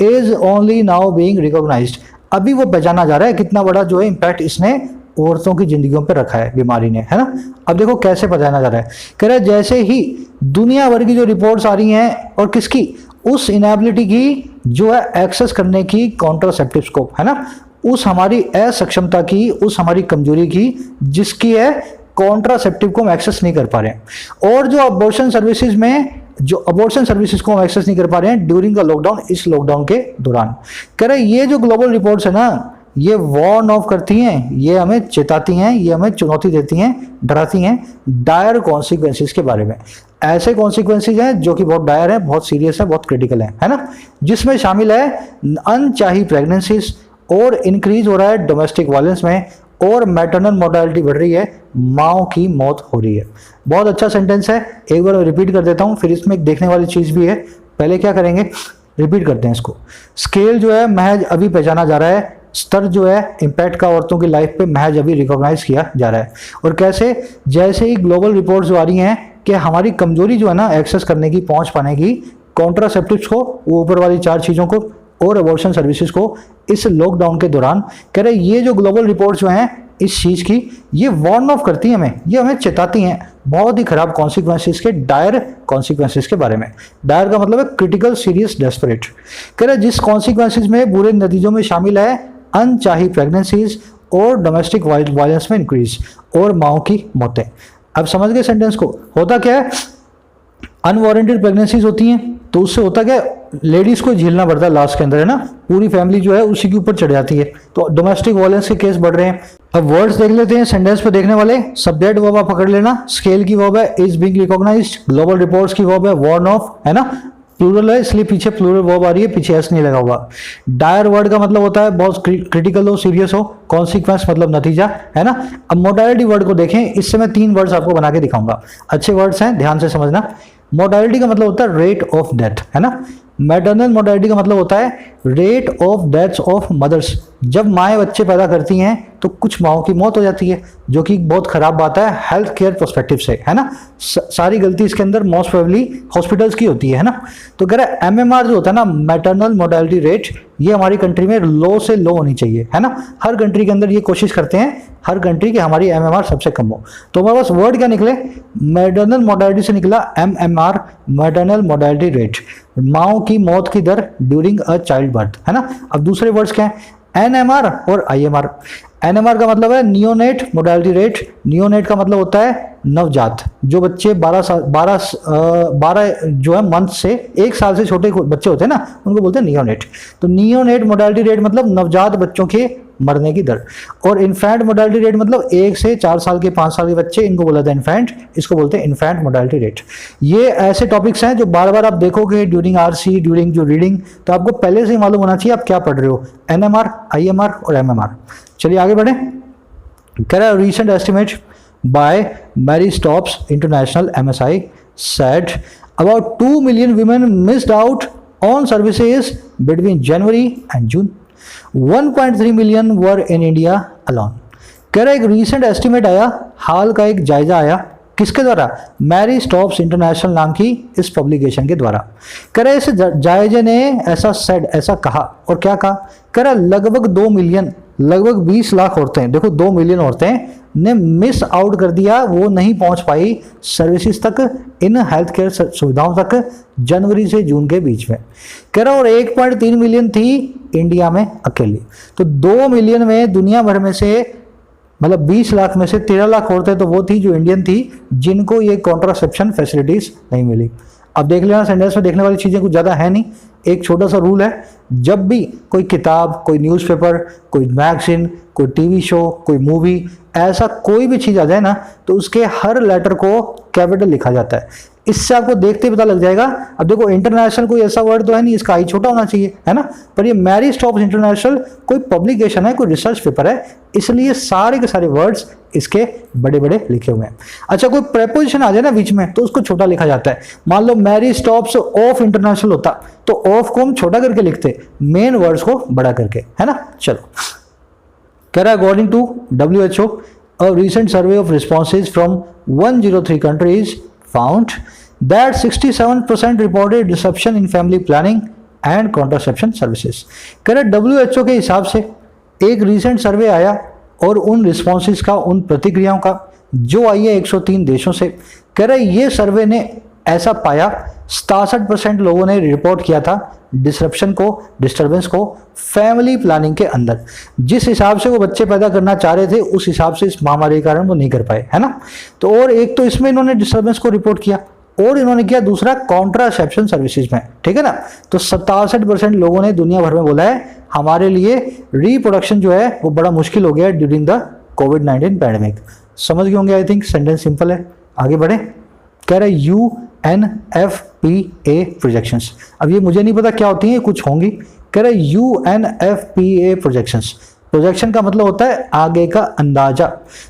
is only now being recognised. अभी वो पहचाना जा रहा है कितना बड़ा जो है इम्पैक्ट इसने औरतों की जिंदगियों पे रखा है बीमारी ने, है ना। अब देखो कैसे पहचाना जा रहा है। कह रहा है जैसे ही दुनिया भर की जो रिपोर्ट्स आ रही हैं, और किसकी, उस इनएबिलिटी की जो है एक्सेस करने की कॉन्ट्रासेप्टिव्स को, है ना, उस हमारी असक्षमता की, उस हमारी कमजोरी की, जिसकी है कॉन्ट्रासेप्टिव को हम एक्सेस नहीं कर पा रहे हैं, और जो अबॉर्शन सर्विसेज में, जो अबॉर्शन सर्विसेज को हम एक्सेस नहीं कर पा रहे हैं ड्यूरिंग द लॉकडाउन, इस लॉकडाउन के दौरान। कह रहे ये जो ग्लोबल रिपोर्ट्स है ना, ये वार्न ऑफ करती हैं, ये हमें चेताती हैं, ये हमें चुनौती देती हैं, डराती हैं डायर कॉन्सिक्वेंसेज के बारे में। ऐसे कॉन्सिक्वेंसेज हैं जो कि बहुत डायर है, बहुत सीरियस है, बहुत क्रिटिकल है ना, जिसमें शामिल है अनचाही प्रेगनेंसीज, और इंक्रीज हो रहा है डोमेस्टिक वायलेंस में, और मैटरनल मोर्टेलिटी बढ़ रही है, माओ की मौत हो रही है। बहुत अच्छा सेंटेंस है, एक बार रिपीट कर देता हूँ, फिर इसमें एक देखने वाली चीज़ भी है। पहले क्या करेंगे, रिपीट करते हैं इसको। स्केल जो है महज अभी पहचाना जा रहा है, स्तर जो है इम्पैक्ट का औरतों की लाइफ पे महज अभी रिकॉग्नाइज किया जा रहा है। और कैसे, जैसे ही ग्लोबल रिपोर्ट्स जो आ रही हैं कि हमारी कमजोरी जो है ना एक्सेस करने की, पहुँच पाने की, कॉन्ट्रासेप्टिव्स को, वो ऊपर वाली 4 चीज़ों को, और अबॉर्शन सर्विसेज को, इस लॉकडाउन के दौरान, कह रहे ये जो ग्लोबल रिपोर्ट्स जो हैं इस चीज़ की, ये वार्न ऑफ करती हैं हमें, ये हमें चेताती हैं बहुत ही खराब कॉन्सिक्वेंसेस के, डायर कॉन्सिक्वेंसेस के बारे में। डायर का मतलब है क्रिटिकल, सीरियस, डेस्परेट। कह रहे जिस कॉन्सिक्वेंसेस में, बुरे नतीजों में शामिल है अनचाही प्रेगनेंसीज और डोमेस्टिक वायलेंस में इंक्रीज, और माओ की मौतें। अब समझ गए सेंटेंस को। होता क्या है, अनवारंटेड प्रेगनेंसीज होती हैं, तो उससे होता क्या, लेडीज को झेलना पड़ता है लास्ट के अंदर, है ना, पूरी फैमिली जो है उसी के ऊपर चढ़ जाती है, तो डोमेस्टिक वायलेंस के केस बढ़ रहे हैं। अब वर्ड्स देख लेते हैं सेंटेंस पे देखने वाले। सब्जेक्ट वर्ब आप पकड़ लेना, स्केल की वर्ब है is being recognised, global reports की वर्ब है वार्न ऑफ, है ना, प्लूरल है इसलिए पीछे प्लूरल वर्ब आ रही है, पीछे एस नहीं लगा हुआ। डायर वर्ड का मतलब होता है बहुत क्रिटिकल हो, सीरियस हो, कॉन्सिक्वेंस मतलब नतीजा, है ना। अब मोर्टेलिटी वर्ड को देखें, इससे मैं 3 वर्ड्स आपको बना के दिखाऊंगा, अच्छे वर्ड्स हैं, ध्यान से समझना। मोर्टेलिटी का मतलब होता है रेट ऑफ डेथ, है ना। मैटरनल मोर्टेलिटी का मतलब होता है rate of deaths of mothers. जब माएँ बच्चे पैदा करती हैं तो कुछ माओं की मौत हो जाती है, जो कि बहुत खराब बात है हेल्थ केयर पर्सपेक्टिव से, है ना। सारी गलती इसके अंदर मोस्ट प्रोबेबली हॉस्पिटल्स की होती है ना। तो कह रहा है एमएमआर जो होता है ना, मैटरनल मोर्टेलिटी रेट, ये हमारी कंट्री में लो से लो होनी चाहिए, है ना। हर कंट्री के अंदर ये कोशिश करते हैं, हर कंट्री की हमारी एमएमआर सबसे कम हो। तो हमारे पास वर्ड क्या निकले, मैटरनल मोर्टेलिटी से निकला एमएमआर, मैटरनल मोर्टेलिटी रेट, माओं की मौत की दर ड्यूरिंग अ चाइल्ड बर्थ, है ना। अब दूसरे वर्ड्स क्या है, एनएमआर और आईएमआर। एनएमआर का मतलब है नियोनेट मोर्टेलिटी रेट। नियोनेट का मतलब होता है नवजात, जो बच्चे 12 जो है मंथ से 1 साल से छोटे बच्चे होते हैं ना, उनको बोलते हैं नियोनेट। तो नियोनेट मोर्टेलिटी रेट मतलब नवजात बच्चों के मरने की दर। और इन्फेंट मोर्टेलिटी रेट मतलब 1 से 4 साल के 5 साल के बच्चे, इनको बोला था इन्फेंट, इसको बोलते हैं इन्फेंट मोर्टेलिटी रेट। ये ऐसे टॉपिक्स हैं जो बार बार आप देखोगे ड्यूरिंग आरसी, ड्यूरिंग जो रीडिंग, तो आपको पहले से ही मालूम होना चाहिए आप क्या पढ़ रहे हो, एनएमआर, आईएमआर और एमएमआर। चलिए आगे बढ़े। कह रहा है recent estimate by Marie Stopes International MSI said about 2 million women missed out on services between January and June. 1.3 million were in India alone. कह रहा है एक रीसेंट एस्टिमेट आया, हाल का एक जायजा आया, किसके द्वारा, मैरी स्टॉप्स इंटरनेशनल नाम की इस पब्लिकेशन के द्वारा। कह रहा है इस जायजे ने ऐसा सेड, ऐसा कहा, और क्या कहा, कह रहा लगभग 2 मिलियन, लगभग 20 लाख औरतें, देखो 2 मिलियन औरतें ने मिस आउट कर दिया, वो नहीं पहुंच पाई सर्विसेज तक, इन हेल्थ केयर सुविधाओं तक जनवरी से जून के बीच में। कह रहा और 1.3 मिलियन थी इंडिया में अकेली। तो 2 मिलियन में दुनिया भर में से, मतलब 20 लाख में से 13 लाख औरतें तो वो थी जो इंडियन थी, जिनको ये कॉन्ट्रासेप्शन फैसिलिटीज नहीं मिली। अब देख लेना, सेंटेंस में देखने वाली चीज़ें कुछ ज़्यादा है नहीं। एक छोटा सा रूल है, जब भी कोई किताब, कोई न्यूज़पेपर, कोई मैगजीन, कोई टीवी शो, कोई मूवी, ऐसा कोई भी चीज़ आ जाए ना, तो उसके हर लेटर को कैपिटल लिखा जाता है। इससे आपको देखते ही पता लग जाएगा। अब देखो इंटरनेशनल कोई ऐसा वर्ड तो है नहीं, इसका आई छोटा होना चाहिए, है ना। पर ये मैरी स्टॉप्स इंटरनेशनल कोई पब्लिकेशन है, कोई रिसर्च पेपर है, इसलिए सारे के सारे वर्ड्स इसके बड़े बड़े लिखे हुए हैं। अच्छा, कोई प्रेपोजिशन आ जाए ना बीच में तो उसको छोटा लिखा जाता है। मान लो मैरी स्टॉप्स ऑफ इंटरनेशनल होता तो ऑफ को हम छोटा करके लिखते, मेन वर्ड्स को बड़ा करके, है ना। चलो, कह रहा है according to WHO, a recent survey of responses from 103 countries found that 67% reported disruption in family planning and contraception services. कह रहे WHO के हिसाब से एक रिसेंट सर्वे आया और उन रिस्पॉन्सेज का, उन प्रतिक्रियाओं का, जो आई है 103 देशों से। कह रहे ये सर्वे ने ऐसा पाया 67% लोगों ने रिपोर्ट किया था डिसरप्शन को, डिस्टर्बेंस को फैमिली प्लानिंग के अंदर। जिस हिसाब से वो बच्चे पैदा करना चाह रहे थे उस हिसाब से इस महामारी के कारण वो नहीं कर पाए, है ना। तो और एक तो इसमें इन्होंने डिस्टर्बेंस को रिपोर्ट किया, और इन्होंने किया दूसरा कॉन्ट्रासेप्शन सर्विसेज में, ठीक है ना। तो 67% लोगों ने दुनिया भर में बोला है हमारे लिए रिप्रोडक्शन जो है वो बड़ा मुश्किल हो गया ड्यूरिंग द कोविड-19 पैंडेमिक। समझ गए होंगे, आई थिंक सेंटेंस सिंपल है। आगे बढ़े। कह रहा है UNFPA प्रोजेक्शंस। अब ये मुझे नहीं पता क्या होती है, कुछ होंगी। कह रहा है UNFPA प्रोजेक्शंस। प्रोजेक्शन का मतलब होता है आगे का अंदाजा।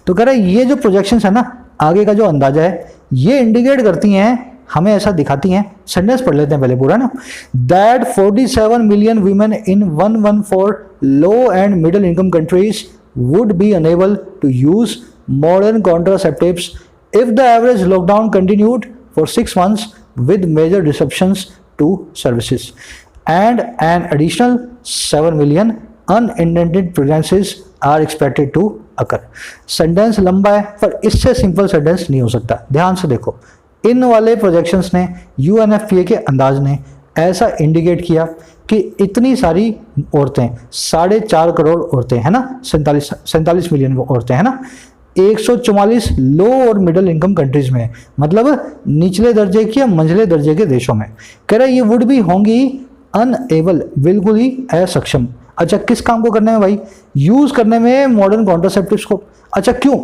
तो कह रहा है ये जो प्रोजेक्शंस है ना, आगे का जो अंदाजा है, ये इंडिकेट करती हैं, हमें ऐसा दिखाती हैं। सेंटेंस पढ़ लेते हैं पहले पूरा ना। That 47 million women in 114 low and middle income countries would be unable to use modern contraceptives if the average lockdown continued for 6 months with major disruptions to services, and an additional 7 million unintended pregnancies are expected to occur. Sentence लंबा है पर इससे simple sentence नहीं हो सकता। ध्यान से देखो, इन वाले प्रोजेक्शंस ने, UNFPA के अंदाज ने ऐसा इंडिकेट किया कि इतनी सारी औरतें, 4.5 करोड़ औरतें, है ना, 47 मिलियन औरतें, है ना, 144 लो और मिडिल इनकम कंट्रीज में, मतलब निचले दर्जे के या मंझले दर्जे के देशों में। कह रहा है ये वुड भी होंगी अनएबल, बिल्कुल ही असक्षम। अच्छा, किस काम को करने में भाई, यूज करने में मॉडर्न कॉन्ट्रासेप्टिव्स को। अच्छा क्यों,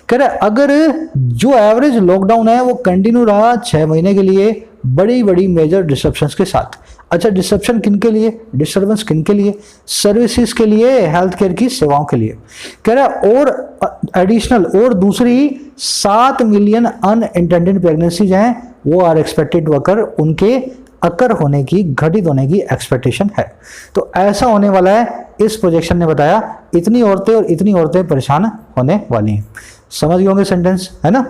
कह रहा है अगर जो एवरेज लॉकडाउन है वो कंटिन्यू रहा 6 महीने के लिए बड़ी बड़ी मेजर डिस्ट्रप्शंस के साथ। अच्छा, डिस्ट्रप्शन किन के लिए, डिस्टर्बेंस किन के लिए, सर्विसेज के लिए, हेल्थ केयर की सेवाओं के लिए। कह रहा है और एडिशनल, और दूसरी 7 मिलियन अनइंटेंडेड प्रेगनेंसीज हैं वो आर एक्सपेक्टेड टू अकर, उनके अकर होने की, घटित होने की एक्सपेक्टेशन है। तो ऐसा होने वाला है, इस प्रोजेक्शन ने बताया इतनी औरतें और इतनी औरतें परेशान होने वाली हैं। समझ गए होंगे सेंटेंस, है ना।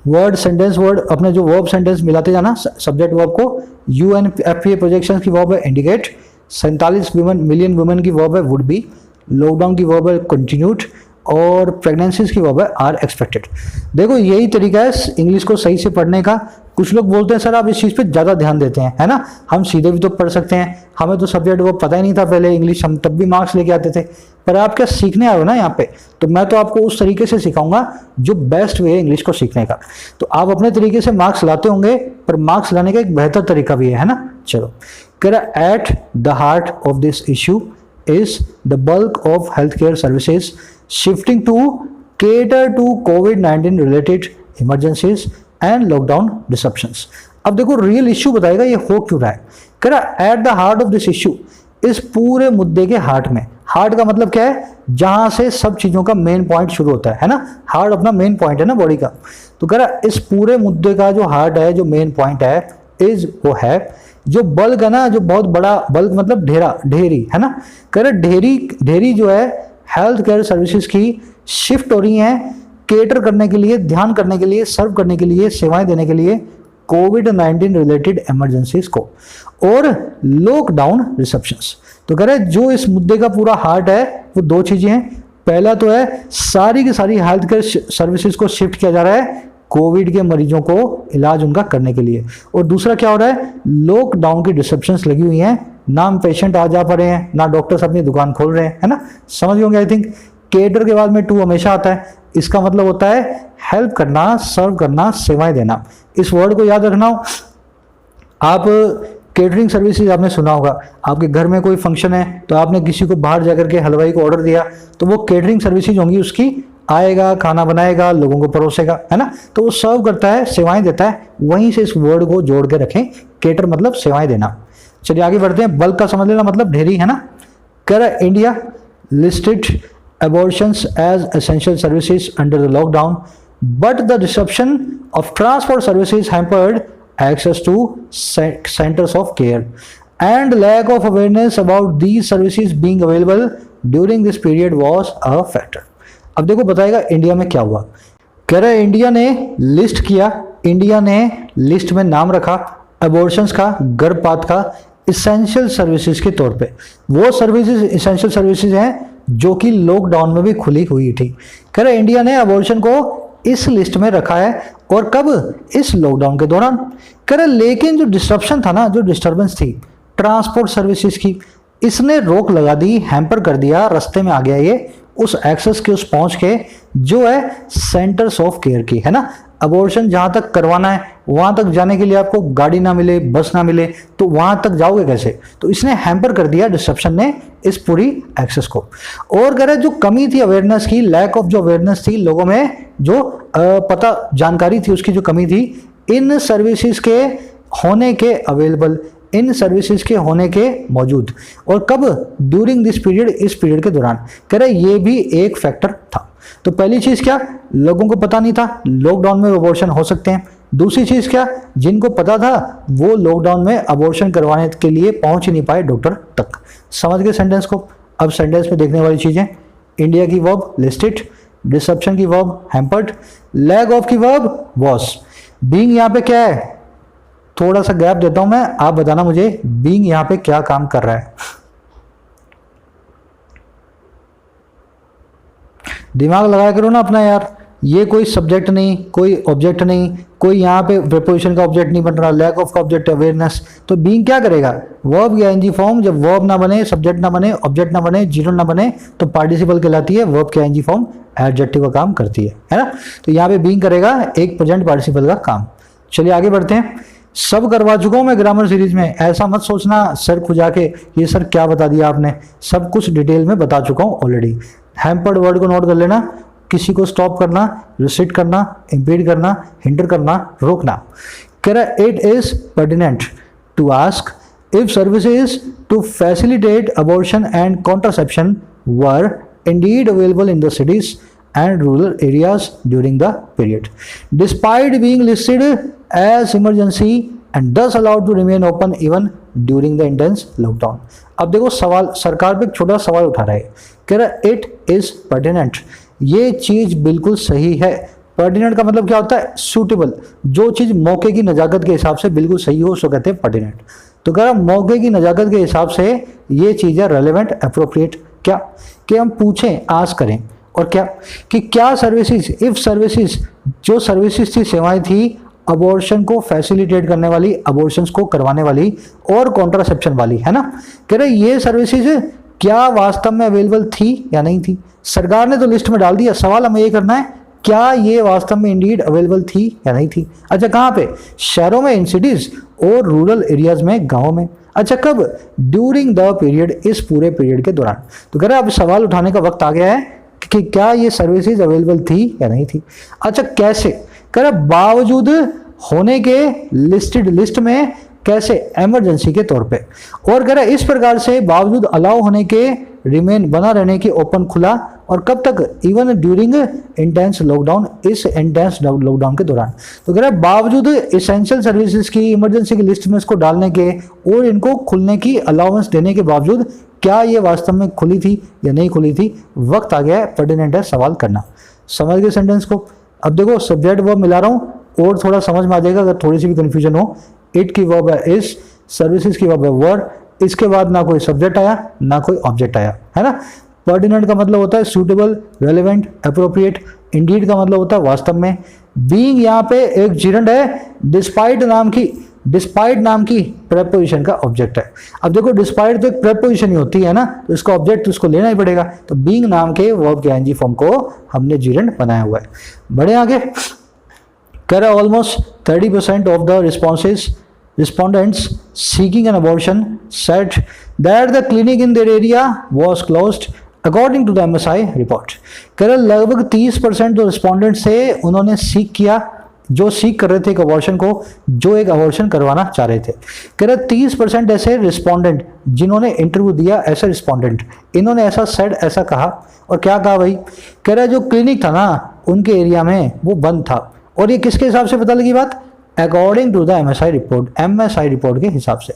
वर्ड सेंटेंस वर्ड अपने जो वर्ब सेंटेंस मिलाते जाना सब्जेक्ट वर्ब को। UNFPA प्रोजेक्शन की वर्ब है इंडिकेट, 47 मिलियन वुमेन की वर्ब है वुड बी, लॉकडाउन की वर्ब है कंटिन्यूड, और प्रेगनेंसीज की वर्ब है आर एक्सपेक्टेड। देखो यही तरीका है इंग्लिश को सही से पढ़ने का। कुछ लोग बोलते हैं सर आप इस चीज़ पे ज़्यादा ध्यान देते हैं, है ना, हम सीधे भी तो पढ़ सकते हैं, हमें तो सब्जेक्ट वो पता ही नहीं था पहले इंग्लिश, हम तब भी मार्क्स लेके आते थे। पर आप क्या सीखने आए हो ना यहाँ पे, तो मैं तो आपको उस तरीके से सिखाऊंगा जो बेस्ट वे है इंग्लिश को सीखने का। तो आप अपने तरीके से मार्क्स लाते होंगे, पर मार्क्स लाने का एक बेहतर तरीका भी है ना। चलो, कह रहा at the heart of this issue is the bulk of healthcare services shifting to cater to COVID-19 related emergencies and lockdown disruptions। अब देखो रियल इश्यू बताएगा ये हो क्यों रहा है। कह रहा at the heart of this issue, इस पूरे मुद्दे के हार्ट में। हार्ट का मतलब क्या है, जहां से सब चीजों का मेन पॉइंट शुरू होता है ना। हार्ट अपना मेन पॉइंट है ना बॉडी का। तो कह रहा इस पूरे मुद्दे का जो हार्ट है, जो मेन पॉइंट है, इज वो है जो बल्क है ना, जो बहुत बड़ा बल्क मतलब ढेरी है ना। कह रहे ढेरी जो है हेल्थ केयर सर्विसेज की शिफ्ट हो रही हैं केटर करने के लिए, ध्यान करने के लिए, सर्व करने के लिए, सेवाएं देने के लिए कोविड-19 रिलेटेड इमरजेंसीज को और लॉकडाउन रिसेप्शंस। तो कह रहे जो इस मुद्दे का पूरा हार्ट है वो दो चीजें हैं। पहला तो है सारी की सारी हेल्थ केयर सर्विसेज को शिफ्ट किया जा रहा है कोविड के मरीजों को इलाज उनका करने के लिए, और दूसरा क्या हो रहा है, लॉकडाउन की डिसरप्शंस लगी हुई हैं, ना पेशेंट आ जा पा रहे हैं, ना डॉक्टर्स अपनी दुकान खोल रहे हैं, है ना। समझ होंगे आई थिंक। केटर के बाद में टू हमेशा आता है, इसका मतलब होता है हेल्प करना, सर्व करना, सेवाएं देना। इस वर्ड को याद रखना। आप केटरिंग सर्विसेज आपने सुना होगा, आपके घर में कोई फंक्शन है तो आपने किसी को बाहर जाकर के हलवाई को ऑर्डर दिया, तो वो केटरिंग सर्विसेज होंगी, उसकी आएगा, खाना बनाएगा, लोगों को परोसेगा, है ना। तो वो सर्व करता है, सेवाएं देता है। वहीं से इस वर्ड को जोड़ के रखें, केटर मतलब सेवाएं देना। चलिए आगे बढ़ते हैं। बल्क का समझ लेना मतलब ढेरी, है ना। कह रहा है India listed abortions as essential services under the lockdown, but the disruption of transport services hampered access to centers of care and lack of awareness about these services being available during this period was a factor। अब देखो बताएगा India में क्या हुआ। कह रहा है India ने लिस्ट किया, इंडिया ने लिस्ट में नाम रखा अबॉर्शंस का, गर्भपात का, इसेंशियल सर्विसेज के तौर पे। वो सर्विसेज इसेंशियल सर्विसेज हैं जो कि लॉकडाउन में भी खुली हुई थी। कह रहा है इंडिया ने अबॉर्शन को इस लिस्ट में रखा है, और कब, इस लॉकडाउन के दौरान। कह रहा है लेकिन जो डिस्ट्रप्शन था ना, जो डिस्टर्बेंस थी ट्रांसपोर्ट सर्विसेज की, इसने रोक लगा दी, हैम्पर कर दिया, रास्ते में आ गया ये उस एक्सेस के, उस पहुंच के जो है सेंटर्स ऑफ केयर की, है ना। अबॉर्शन जहां तक करवाना है वहां तक जाने के लिए आपको गाड़ी ना मिले, बस ना मिले, तो वहां तक जाओगे कैसे। तो इसने हैम्पर कर दिया, डिस्ट्रप्शन ने, इस पूरी एक्सेस को। और कह रहे जो कमी थी अवेयरनेस की, लैक ऑफ जो अवेयरनेस थी लोगों में, जो पता जानकारी थी उसकी जो कमी थी, इन सर्विसेज के होने के अवेलेबल, इन सर्विसेज के होने के मौजूद, और कब, ड्यूरिंग दिस पीरियड, इस पीरियड के दौरान। कह रहे ये भी एक फैक्टर था। तो पहली चीज क्या, लोगों को पता नहीं था लॉकडाउन में अबॉर्शन हो सकते हैं। दूसरी चीज क्या, जिनको पता था वो लॉकडाउन में अबॉर्शन करवाने के लिए पहुंच ही नहीं पाए डॉक्टर तक। समझ गए सेंटेंस को। अब सेंटेंस में देखने वाली चीजें, इंडिया की वर्ब लिस्टेड, डिसरप्शन की वर्ब हैम्पर्ड, लैग ऑफ की वर्ब वॉस। बीइंग यहाँ पे क्या है, थोड़ा सा गैप देता हूं मैं, आप बताना मुझे बीइंग यहाँ पे क्या काम कर रहा है। दिमाग लगाया करो ना अपना यार, ये कोई सब्जेक्ट नहीं, कोई ऑब्जेक्ट नहीं, कोई यहाँ पे प्रीपोजिशन का ऑब्जेक्ट नहीं बन रहा, लैक ऑफ का ऑब्जेक्ट अवेयरनेस। तो बीइंग क्या करेगा, वर्ब या एनजी फॉर्म। जब वर्ब ना बने, सब्जेक्ट ना बने, ऑब्जेक्ट ना बने, जीरो ना बने, तो पार्टिसिपल कहलाती है। वर्ब क्या एनजी फॉर्म एडजेक्टिव का काम करती है ना। तो यहाँ पे बीइंग करेगा एक प्रेजेंट पार्टिसिपल का काम। चलिए आगे बढ़ते हैं। सब करवा चुका हूं मैं ग्रामर सीरीज में, ऐसा मत सोचना सर खुजा के ये सर क्या बता दिया आपने, सब कुछ डिटेल में बता चुका हूं ऑलरेडी। हैम्पर्ड वर्ड को नोट कर लेना, किसी को स्टॉप करना, रिस्ट्रिक्ट करना, इंपीड करना, हिंडर करना, रोकना। कह रहा it is pertinent to ask if services to facilitate abortion and contraception were indeed available in the cities and rural areas during the period. Despite being listed as emergency, and thus allowed to remain open even during the intense lockdown. अब देखो सवाल सरकार पे एक छोटा सवाल उठा रहा है, कह रहा है इट इज पर्टिनेंट, ये चीज बिल्कुल सही है। पर्टिनेंट का मतलब क्या होता है? सूटेबल, जो चीज मौके की नजाकत के हिसाब से बिल्कुल सही हो उसको कहते हैं पर्टिनेंट। तो कह रहा मौके की नजाकत के हिसाब से ये चीज है रेलेवेंट अप्रोप्रिएट। क्या कि हम पूछें, आस्क करें, और क्या कि क्या सर्विसेज, इफ सर्विसेज, जो सर्विसेज थी, सेवाएं थी अबॉर्शन को फैसिलिटेट करने वाली, अबॉर्शंस को करवाने वाली और कॉन्ट्रासेप्शन वाली, है ना, कह रहे ये सर्विसेज क्या वास्तव में अवेलेबल थी या नहीं थी। सरकार ने तो लिस्ट में डाल दिया, सवाल हमें ये करना है क्या ये वास्तव में इंडीड अवेलेबल थी या नहीं थी। अच्छा कहाँ पे? शहरों में, इन सिटीज, और रूरल एरियाज में, गाँव में। अच्छा कब? ड्यूरिंग द पीरियड, इस पूरे पीरियड के दौरान। तो कह रहे अब सवाल उठाने का वक्त आ गया है कि क्या ये सर्विसेज अवेलेबल थी या नहीं थी। अच्छा कैसे? कह रहे बावजूद होने के लिस्टेड लिस्ट में, कैसे? इमरजेंसी के तौर पे। और कह रहा है इस प्रकार से बावजूद अलाउ होने के, रिमेन बना रहने के, ओपन खुला, और कब तक? इवन ड्यूरिंग इंटेंस लॉकडाउन, इस इंटेंस लॉकडाउन के दौरान। तो कह रहा है बावजूद एसेंशियल सर्विसेज की, इमरजेंसी की लिस्ट में इसको डालने के और इनको खुलने की अलाउंस देने के बावजूद क्या ये वास्तव में खुली थी या नहीं खुली थी। वक्त आ गया है पर्टिनेंट है सवाल करना। समझ गए सेंटेंस को? अब देखो सब्जेक्ट वर्ब मिला रहा हूँ और थोड़ा समझ में आ जाएगा अगर थोड़ी सी भी कंफ्यूजन हो। इट की वर्ब है इज, सर्विसेज की वर्ब है वर, इसके बाद ना कोई सब्जेक्ट आया ना कोई ऑब्जेक्ट आया, है ना। पर्टिनेंट का मतलब होता है सूटेबल, रेलेवेंट, अप्रोप्रिएट। इंडीड का मतलब होता है वास्तव में। बीइंग यहाँ पे एक जिरंड है, डिस्पाइट नाम की, डिस्पाइट नाम की प्रेपोजिशन का ऑब्जेक्ट है। अब देखो डिस्पाइट तो एक प्रेपोजिशन ही होती है ना, तो इसका ऑब्जेक्ट तो उसको लेना ही पड़ेगा। तो बीइंग नाम के वर्ब के आईएनजी फॉर्म को हमने जिरंड बनाया हुआ है। बढ़े आगे, कह रहा almost 30% of the respondents seeking an abortion said that the clinic in their area was closed according to the MSI report। कह रहे लगभग 30% जो रिस्पॉन्डेंट थे उन्होंने सीख किया, जो सीख कर रहे थे एक अबॉर्शन को, जो एक अबॉर्शन करवाना चाह रहे थे। कह रहे 30% ऐसे रिस्पॉन्डेंट जिन्होंने इंटरव्यू दिया, ऐसे रिस्पॉन्डेंट, इन्होंने ऐसा सेड, ऐसा कहा। और क्या कहा भाई? कह रहा जो क्लिनिक था ना उनके एरिया में वो बंद था। और ये किसके हिसाब से पता लगी बात? According to the MSI report, MSI report के हिसाब से।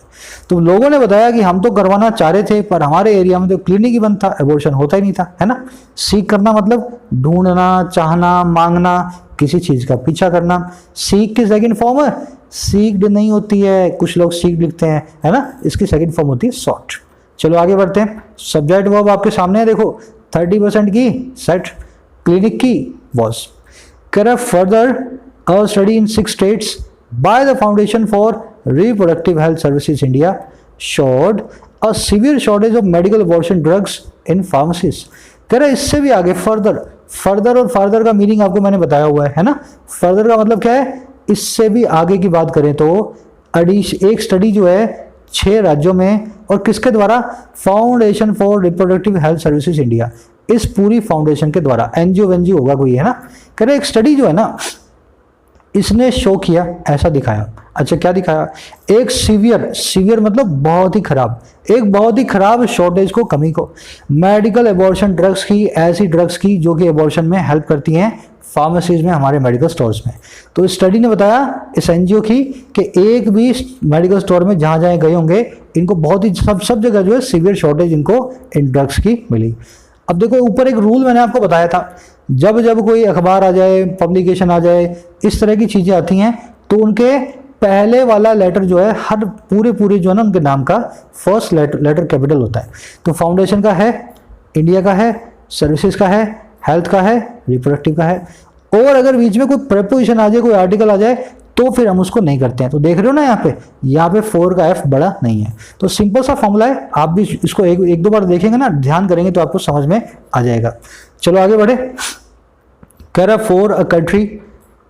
तो लोगों ने बताया कि हम तो करवाना चाह रहे थे पर हमारे एरिया में तो क्लिनिक ही बंद था, एबॉर्शन होता ही नहीं था, है ना। सीख करना मतलब ढूंढना, चाहना, मांगना, किसी चीज का पीछा करना। सीख की सेकंड फॉर्म है सीक्ड नहीं होती है, कुछ लोग सीख लिखते हैं, है ना, इसकी सेकंड फॉर्म होती है सॉट। चलो आगे बढ़ते हैं। सब्जेक्ट वर्ब आपके सामने है, देखो 30% की सेट, क्लिनिक की वॉज। कह further a study in 6 states by the Foundation for Reproductive Health Services India showed a severe shortage of medical abortion drugs in pharmacies। कह रहा इससे भी आगे फर्दर, फर्दर और फार्दर का मीनिंग आपको मैंने बताया हुआ है ना। फर्दर का मतलब क्या है? इससे भी आगे की बात करें तो एक स्टडी जो है 6 राज्यों में, और किसके द्वारा? Foundation for reproductive health services India, इस पूरी फाउंडेशन के द्वारा। एनजीओ होगा कोई, है ना। कह रहे एक स्टडी जो है ना इसने शो किया, ऐसा दिखाया। अच्छा क्या दिखाया? एक सीवियर मतलब बहुत ही खराब, एक बहुत ही खराब शॉर्टेज को, कमी को, मेडिकल एबॉर्शन ड्रग्स की, ऐसी ड्रग्स की जो कि एबॉर्शन में हेल्प करती हैं फार्मेसीज में, हमारे मेडिकल स्टोर्स में। तो इस स्टडी ने बताया इस एनजीओ की कि एक भी मेडिकल स्टोर में जहां जहां गए होंगे इनको बहुत ही सब जगह जो है सीवियर शॉर्टेज इनको इन ड्रग्स की मिली। अब देखो ऊपर एक रूल मैंने आपको बताया था, जब जब कोई अखबार आ जाए, पब्लिकेशन आ जाए, इस तरह की चीज़ें आती हैं तो उनके पहले वाला लेटर जो है हर पूरे जो है ना उनके नाम का फर्स्ट लेटर कैपिटल होता है। तो फाउंडेशन का है, इंडिया का है, सर्विसेज का है, हेल्थ का है, रिप्रोडक्टिव का है। और अगर बीच में कोई प्रेपोजिशन आ जाए, कोई आर्टिकल आ जाए तो फिर हम उसको नहीं करते हैं। तो देख रहे हो ना यहाँ पे 4 का F बड़ा नहीं है। तो सिंपल सा फॉर्मूला है, आप भी इसको एक दो बार देखेंगे ना, ध्यान करेंगे तो आपको समझ में आ जाएगा। चलो आगे बढ़े। कह रहा for a country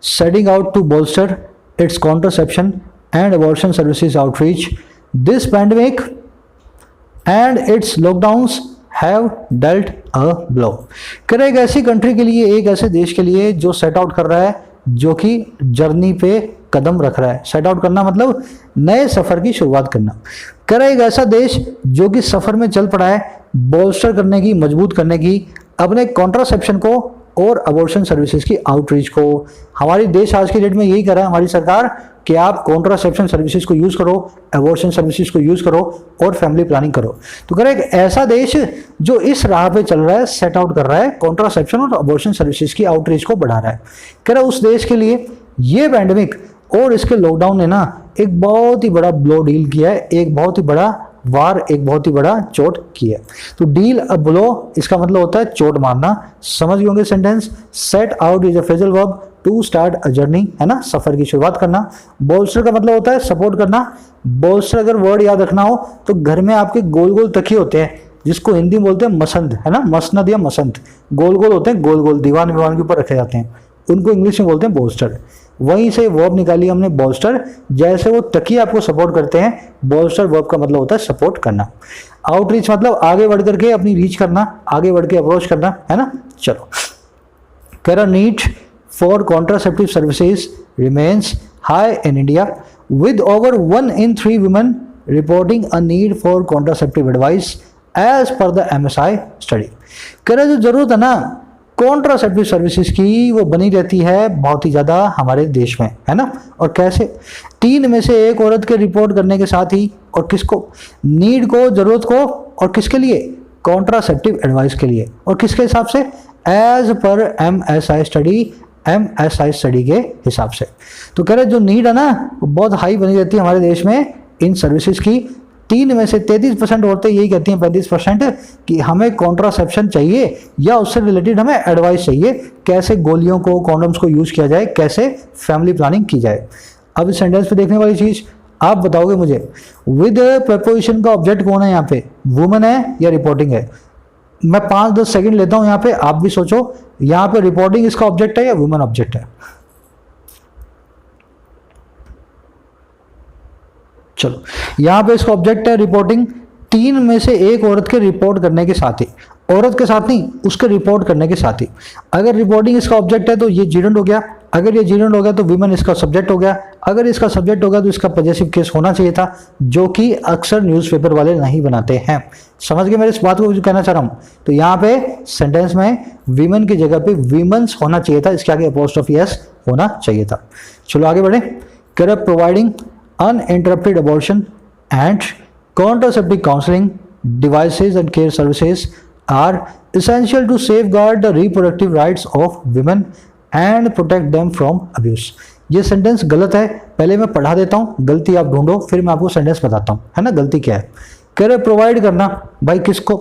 setting out to bolster its contraception and abortion services outreach, this pandemic and its lockdowns have dealt a blow. कह रहा एक ऐसी कंट्री के लिए, एक ऐसे देश के लिए जो सेट आउट कर रहा है, जो कि जर्नी पे कदम रख रहा है। सेट आउट करना मतलब नए सफर की शुरुआत करना। कह रहा है एक ऐसा देश जो कि सफर में चल पड़ा है बोल्स्टर करने की, मजबूत करने की, अपने कॉन्ट्रासेप्शन को और अबॉर्शन सर्विसेज की आउटरीच को। हमारी देश आज के डेट में यही कर रहा है हमारी सरकार कि आप कॉन्ट्रासेप्शन सर्विसेज को यूज़ करो, अबॉर्शन सर्विसेज को यूज़ करो और फैमिली प्लानिंग करो। तो कह रहा है एक ऐसा देश जो इस राह पे चल रहा है, सेट आउट कर रहा है, कॉन्ट्रासेप्शन और अबॉर्शन सर्विसेज की आउटरीच को बढ़ा रहा है। कह रहा है उस देश के लिए ये पैंडेमिक और इसके लॉकडाउन ने ना एक बहुत ही बड़ा ब्लो डील किया है, एक बहुत ही बड़ा वार, एक बहुत ही बड़ा चोट की है। तो डील अ ब्लो इसका मतलब होता है चोट मारना। समझ गए होंगे sentence. Set out is a phrasal verb to start a journey, है ना, सफर की शुरुआत करना। बोल्स्टर का मतलब होता है सपोर्ट करना। बोल्स्टर अगर वर्ड याद रखना हो तो घर में आपके गोल गोल तकिए होते हैं जिसको हिंदी में बोलते हैं मसंद, है ना, मसनद या मसंत, गोल गोल होते हैं, गोल गोल दीवान विवान के ऊपर रखे जाते हैं, उनको इंग्लिश में बोलते हैं बोल्स्टर। वहीं से वर्ब निकाली हमने बोल्स्टर, जैसे वो तकिए आपको सपोर्ट करते हैं, बोल्स्टर वर्ब का मतलब होता है सपोर्ट करना। आउटरीच मतलब आगे बढ़ करके अपनी रीच करना, आगे बढ़ के अप्रोच करना, है ना। चलो, कह रहा need for contraceptive services remains high in India with over 1 in 3 women reporting a need for contraceptive advice as per the MSI study. कह रहा जो जरूरत है ना कॉन्ट्रासेप्टिव सर्विसेज की वो बनी रहती है बहुत ही ज़्यादा हमारे देश में, है ना। और कैसे 3 में से 1 औरत के रिपोर्ट करने के साथ ही, और किसको, नीड को, ज़रूरत को, और किसके लिए, कॉन्ट्रासेप्टिव एडवाइस के लिए, और किसके हिसाब से, एज पर MSI स्टडी के हिसाब से। तो कह रहे जो नीड है ना वो बहुत हाई बनी रहती है हमारे देश में इन सर्विसेज की। 3 में से 33% औरतें यही कहती हैं, 35% कि हमें कॉन्ट्रासेप्शन चाहिए या उससे रिलेटेड हमें एडवाइस चाहिए, कैसे गोलियों को, कॉन्डम्स को यूज़ किया जाए, कैसे फैमिली प्लानिंग की जाए। अब इस सेंटेंस पे देखने वाली चीज़ आप बताओगे मुझे, विद प्रपोजिशन का ऑब्जेक्ट कौन है यहाँ पे, वुमन है या रिपोर्टिंग है। मैं 5-10 सेकंड लेता हूँ यहाँ पे, आप भी सोचो यहाँ पे रिपोर्टिंग इसका ऑब्जेक्ट है या वुमन ऑब्जेक्ट है। चलो, यहाँ पे इसका ऑब्जेक्ट है रिपोर्टिंग। 3 में से 1 औरत के रिपोर्ट करने के साथ ही, औरत के साथ नहीं, उसके रिपोर्ट करने के साथ ही। अगर रिपोर्टिंग इसका ऑब्जेक्ट है तो ये जीरेंट हो गया, अगर ये जीरेंट हो गया तो विमेन इसका सब्जेक्ट हो गया, अगर इसका सब्जेक्ट हो गया तो इसका पॉजेसिव केस होना चाहिए था, जो कि अक्सर न्यूज़पेपर वाले नहीं बनाते हैं। समझ गए मेरे इस बात को जो कहना चाह रहा हूँ। तो यहाँ पे सेंटेंस में विमेन की जगह पे विमेंस होना चाहिए था, इसके आगे अपोस्ट्रोफी एस होना चाहिए था। चलो आगे बढ़े। कह providing uninterrupted abortion and contraceptive counseling devices and care services are essential to safeguard the reproductive rights of women and protect them from abuse। ये सेंटेंस गलत है, पहले मैं पढ़ा देता हूँ, गलती आप ढूंढो, फिर मैं आपको सेंटेंस बताता हूँ, है ना, गलती क्या है। कह रहे प्रोवाइड करना भाई किसको,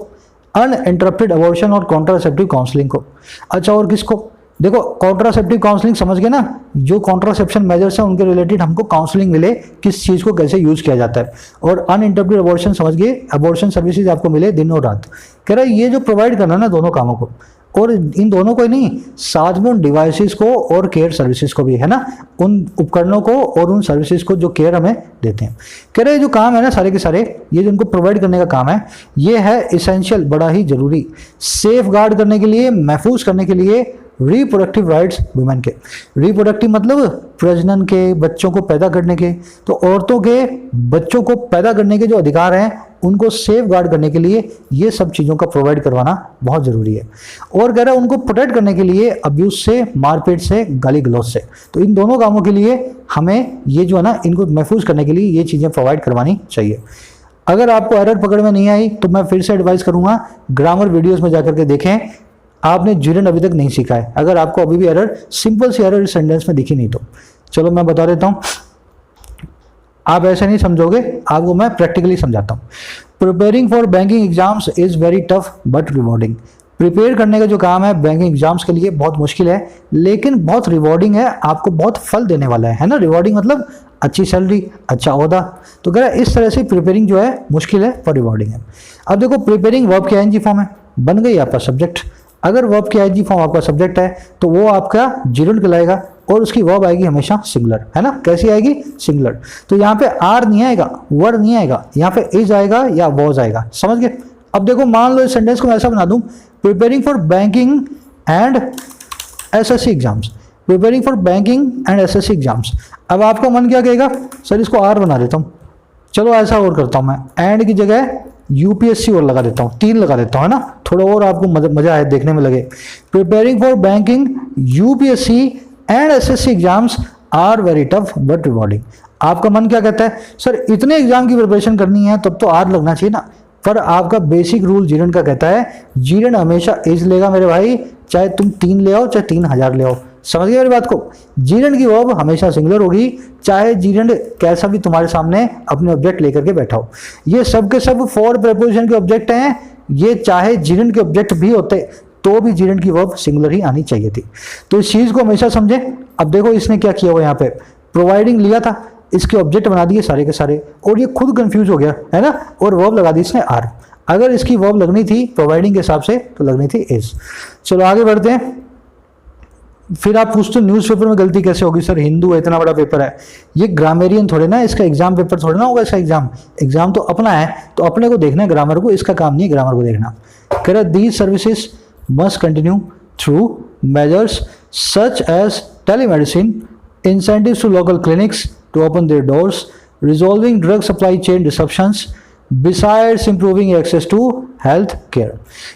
अनइंटरप्टेड अबॉर्शन और कॉन्ट्रासेप्टिव काउंसलिंग को। अच्छा, और किसको, देखो कॉन्ट्रासेप्टिव काउंसलिंग समझ गए ना, जो कॉन्ट्रासेप्शन मेजर्स हैं उनके रिलेटेड हमको काउंसलिंग मिले, किस चीज़ को कैसे यूज किया जाता है। और अनइंटरप्टेड अबॉर्शन समझ गए, अबॉर्शन सर्विसेज आपको मिले दिन और रात। कह रहा है ये जो प्रोवाइड करना ना दोनों कामों को, और इन दोनों को ही नहीं, साथ में उन डिवाइसेस को और केयर सर्विसेज को भी, है ना, उन उपकरणों को और उन सर्विसेज को जो केयर हमें देते हैं। कह रहे जो काम है ना सारे के सारे, ये जो उनको प्रोवाइड करने का काम है, ये है इसेंशियल, बड़ा ही जरूरी, सेफ गार्ड करने के लिए, महफूज करने के लिए रिप्रोडक्टिव राइट्स वुमेन के। रिप्रोडक्टिव मतलब प्रजनन के, बच्चों को पैदा करने के। तो औरतों के बच्चों को पैदा करने के जो अधिकार हैं उनको सेफ गार्ड करने के लिए ये सब चीज़ों का प्रोवाइड करवाना बहुत ज़रूरी है। और कह रहा है उनको प्रोटेक्ट करने के लिए अब्यूज से, मारपीट से, गाली गलौज से। तो इन दोनों कामों के लिए हमें ये जो है ना, इनको महफूज करने के लिए ये चीज़ें प्रोवाइड करवानी चाहिए। अगर आपको एरर पकड़ में नहीं आई तो मैं फिर से एडवाइस करूँगा, ग्रामर वीडियोज़ में जाकर के देखें। आपने जीरेंट अभी तक नहीं सीखा है, अगर आपको अभी भी एरर, सिंपल सी एरर इस सेंटेंस में दिखी नहीं तो चलो मैं बता देता हूँ, आप ऐसे नहीं समझोगे, आपको मैं प्रैक्टिकली समझाता हूँ। Preparing for banking exams is very tough but rewarding. Prepare करने का जो काम है बैंकिंग एग्जाम्स के लिए बहुत मुश्किल है, लेकिन बहुत रिवॉर्डिंग है, आपको बहुत फल देने वाला है ना। रिवॉर्डिंग मतलब अच्छी सैलरी, अच्छा ओहदा। तो कह रहा है इस तरह से प्रिपेयरिंग जो है मुश्किल है पर रिवॉर्डिंग है। अब देखो प्रिपेयरिंग वर्ब की आईएनजी फॉर्म है, बन गई आपका सब्जेक्ट। अगर वर्ब की आईएनजी फॉर्म आपका सब्जेक्ट है तो वो आपका जीरेंट कहलाएगा और उसकी वर्ब आएगी हमेशा सिंगुलर, है ना। कैसी आएगी, सिंगुलर। तो यहाँ पे आर नहीं आएगा, वर्ड नहीं आएगा, यहाँ पे इज आएगा या वॉज आएगा, समझ गए। अब देखो मान लो इस सेंटेंस को मैं ऐसा बना दूं, preparing for banking and SSC exams, preparing for banking and SSC exams. अब आपका मन क्या कहेगा, सर इसको आर बना देता हूँ, चलो ऐसा और करता हूँ मैं, एंड की जगह यूपीएससी और लगा देता हूँ, 3 लगा देता हूँ, है ना, थोड़ा और आपको मजा आए, देखने में लगे। Preparing for banking, UPSC and SSC exams are very tough but rewarding. आपका मन क्या कहता है, सर इतने एग्जाम की प्रिपरेशन करनी है तब तो आर लगना चाहिए ना, पर आपका बेसिक रूल जीरन का कहता है जीरन हमेशा एज लेगा मेरे भाई, चाहे तुम 3 ले आओ चाहे 3000 ले आओ। समझ गए मेरी बात को? जीरन की वर्ब हमेशा सिंगुलर होगी, चाहे जीरन कैसा भी तुम्हारे सामने अपने ऑब्जेक्ट लेकर के बैठा हो। ये सब के सब फॉर प्रीपोजिशन के ऑब्जेक्ट हैं, ये चाहे जीरन के ऑब्जेक्ट भी होते तो भी जीरन की वर्ब सिंगुलर ही आनी चाहिए थी। तो इस चीज को हमेशा समझे। अब देखो इसने क्या किया हुआ, यहाँ पे प्रोवाइडिंग लिया था, इसके ऑब्जेक्ट बना दिए सारे के सारे, और ये खुद कंफ्यूज हो गया है ना, और वर्ब लगा दी इसने आर। अगर इसकी वर्ब लगनी थी प्रोवाइडिंग के हिसाब से तो लगनी थी इज। चलो आगे बढ़ते हैं। फिर आप पूछते हो न्यूज़पेपर में गलती कैसे होगी, सर हिंदू है, इतना बड़ा पेपर है, ये ग्रामेरियन थोड़े ना, इसका एग्जाम पेपर थोड़े ना होगा, इसका एग्जाम तो अपना है, तो अपने को देखना है ग्रामर को, इसका काम नहीं है ग्रामर को देखना। कह रहा these services must continue through measures such as telemedicine, incentives to local clinics to open their doors, resolving drug supply chain disruptions, besides improving access to health care।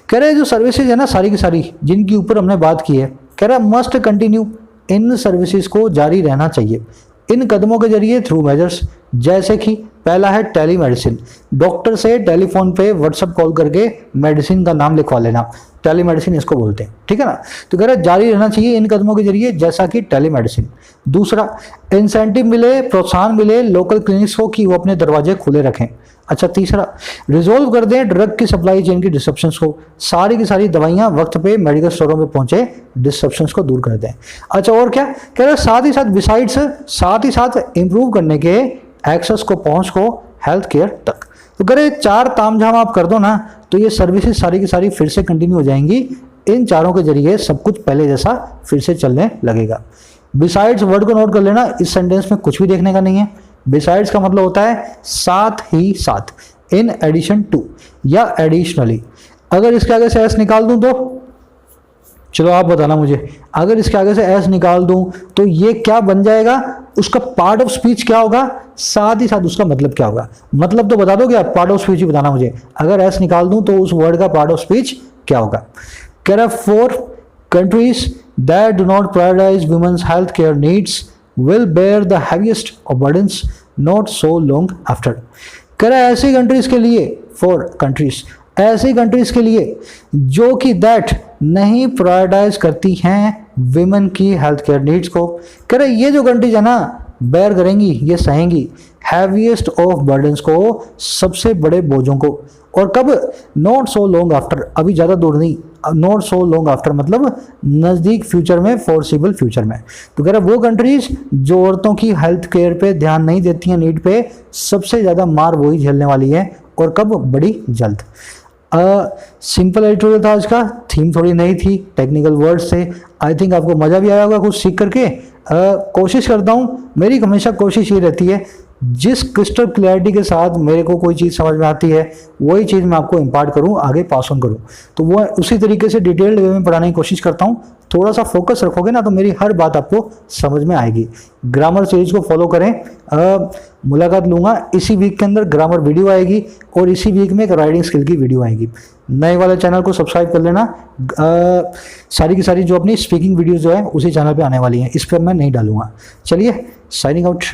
कह रहे जो सर्विसेज है ना सारी की सारी जिनकी ऊपर हमने बात की है, कह रहा मस्ट कंटिन्यू, इन सर्विसेज को जारी रहना चाहिए इन कदमों के जरिए, थ्रू मेजर्स, जैसे कि पहला है टेलीमेडिसिन, डॉक्टर से टेलीफोन पे व्हाट्सएप कॉल करके मेडिसिन का नाम लिखवा लेना, टेलीमेडिसिन इसको बोलते हैं, ठीक है ना। तो कह रहा है जारी रहना चाहिए इन कदमों के जरिए जैसा कि टेलीमेडिसिन। दूसरा, इंसेंटिव मिले, प्रोत्साहन मिले लोकल क्लिनिक्स को कि वो अपने दरवाजे खुले रखें। अच्छा, तीसरा, रिजोल्व कर दें ड्रग की सप्लाई चेन की डिस्ट्रप्शंस को, सारी की सारी दवाइयां वक्त पे मेडिकल स्टोरों में पहुंचे, डिस्ट्रप्शंस को दूर कर दें। अच्छा, और क्या कह रहा है, साथ ही साथ बिसाइड्स, साथ ही साथ इंप्रूव करने के एक्सेस को, पहुंच को हेल्थ केयर तक। तो कह रहे 4 तामझाम आप कर दो ना तो ये सर्विसेज सारी की सारी फिर से कंटिन्यू हो जाएंगी, इन चारों के जरिए सब कुछ पहले जैसा फिर से चलने लगेगा। बिसाइड्स वर्ड को नोट कर लेना, इस सेंटेंस में कुछ भी देखने का नहीं है। बिसाइड्स का मतलब होता है साथ ही साथ, इन एडिशन टू या एडिशनली। अगर इसके आगे से एस निकाल दूं तो चलो आप बताना मुझे, अगर इसके आगे से एस निकाल दूं तो ये क्या बन जाएगा, उसका पार्ट ऑफ स्पीच क्या होगा, साथ ही साथ उसका मतलब क्या होगा। मतलब तो बता दोगे आप, पार्ट ऑफ स्पीच ही बताना मुझे। अगर एस निकाल दूं तो उस वर्ड का पार्ट ऑफ स्पीच क्या होगा। कह रहा 4 countries that do not prioritize women's health care needs will bear the heaviest of burdens not so long after। कह रहा है ऐसी कंट्रीज के लिए, 4 countries, ऐसी कंट्रीज के लिए जो कि दैट नहीं प्रायोरिटाइज करती हैं विमेन की हेल्थ केयर नीड्स को। कह रहे ये जो कंट्रीज है ना बेयर करेंगी, ये सहेंगी हैवीएस्ट ऑफ बर्डन्स को, सबसे बड़े बोझों को। और कब, नॉट सो लॉन्ग आफ्टर, अभी ज़्यादा दूर नहीं, नॉट सो लॉन्ग आफ्टर मतलब नज़दीक फ्यूचर में, फोर्सिबल फ्यूचर में। तो कह रहा वो कंट्रीज जो औरतों की हेल्थ केयर पे ध्यान नहीं देती हैं, नीड पे, सबसे ज़्यादा मार वही झेलने वाली है, और कब, बड़ी जल्द। सिंपल एडिटोरियल था आज का, थीम थोड़ी नई थी, टेक्निकल वर्ड्स थे। आई थिंक आपको मज़ा भी आया होगा कुछ सीख करके। कोशिश करता हूँ, मेरी हमेशा कोशिश ये रहती है जिस क्रिस्टल क्लैरिटी के साथ मेरे को कोई चीज़ समझ में आती है वही चीज़ मैं आपको इम्पार्ट करूँ, आगे पास ऑन करूँ। तो वो उसी तरीके से डिटेल्ड वे में पढ़ाने की कोशिश करता हूँ। थोड़ा सा फोकस रखोगे ना तो मेरी हर बात आपको समझ में आएगी। ग्रामर सीरीज को फॉलो करें। मुलाकात लूँगा इसी वीक के अंदर, ग्रामर वीडियो आएगी और इसी वीक में एक राइटिंग स्किल की वीडियो आएगी। नए वाले चैनल को सब्सक्राइब कर लेना। सारी की सारी जो अपनी स्पीकिंग वीडियोज़ जो है उसी चैनल पे आने वाली हैं, इस पर मैं नहीं डालूंगा। चलिए, साइनिंग आउट।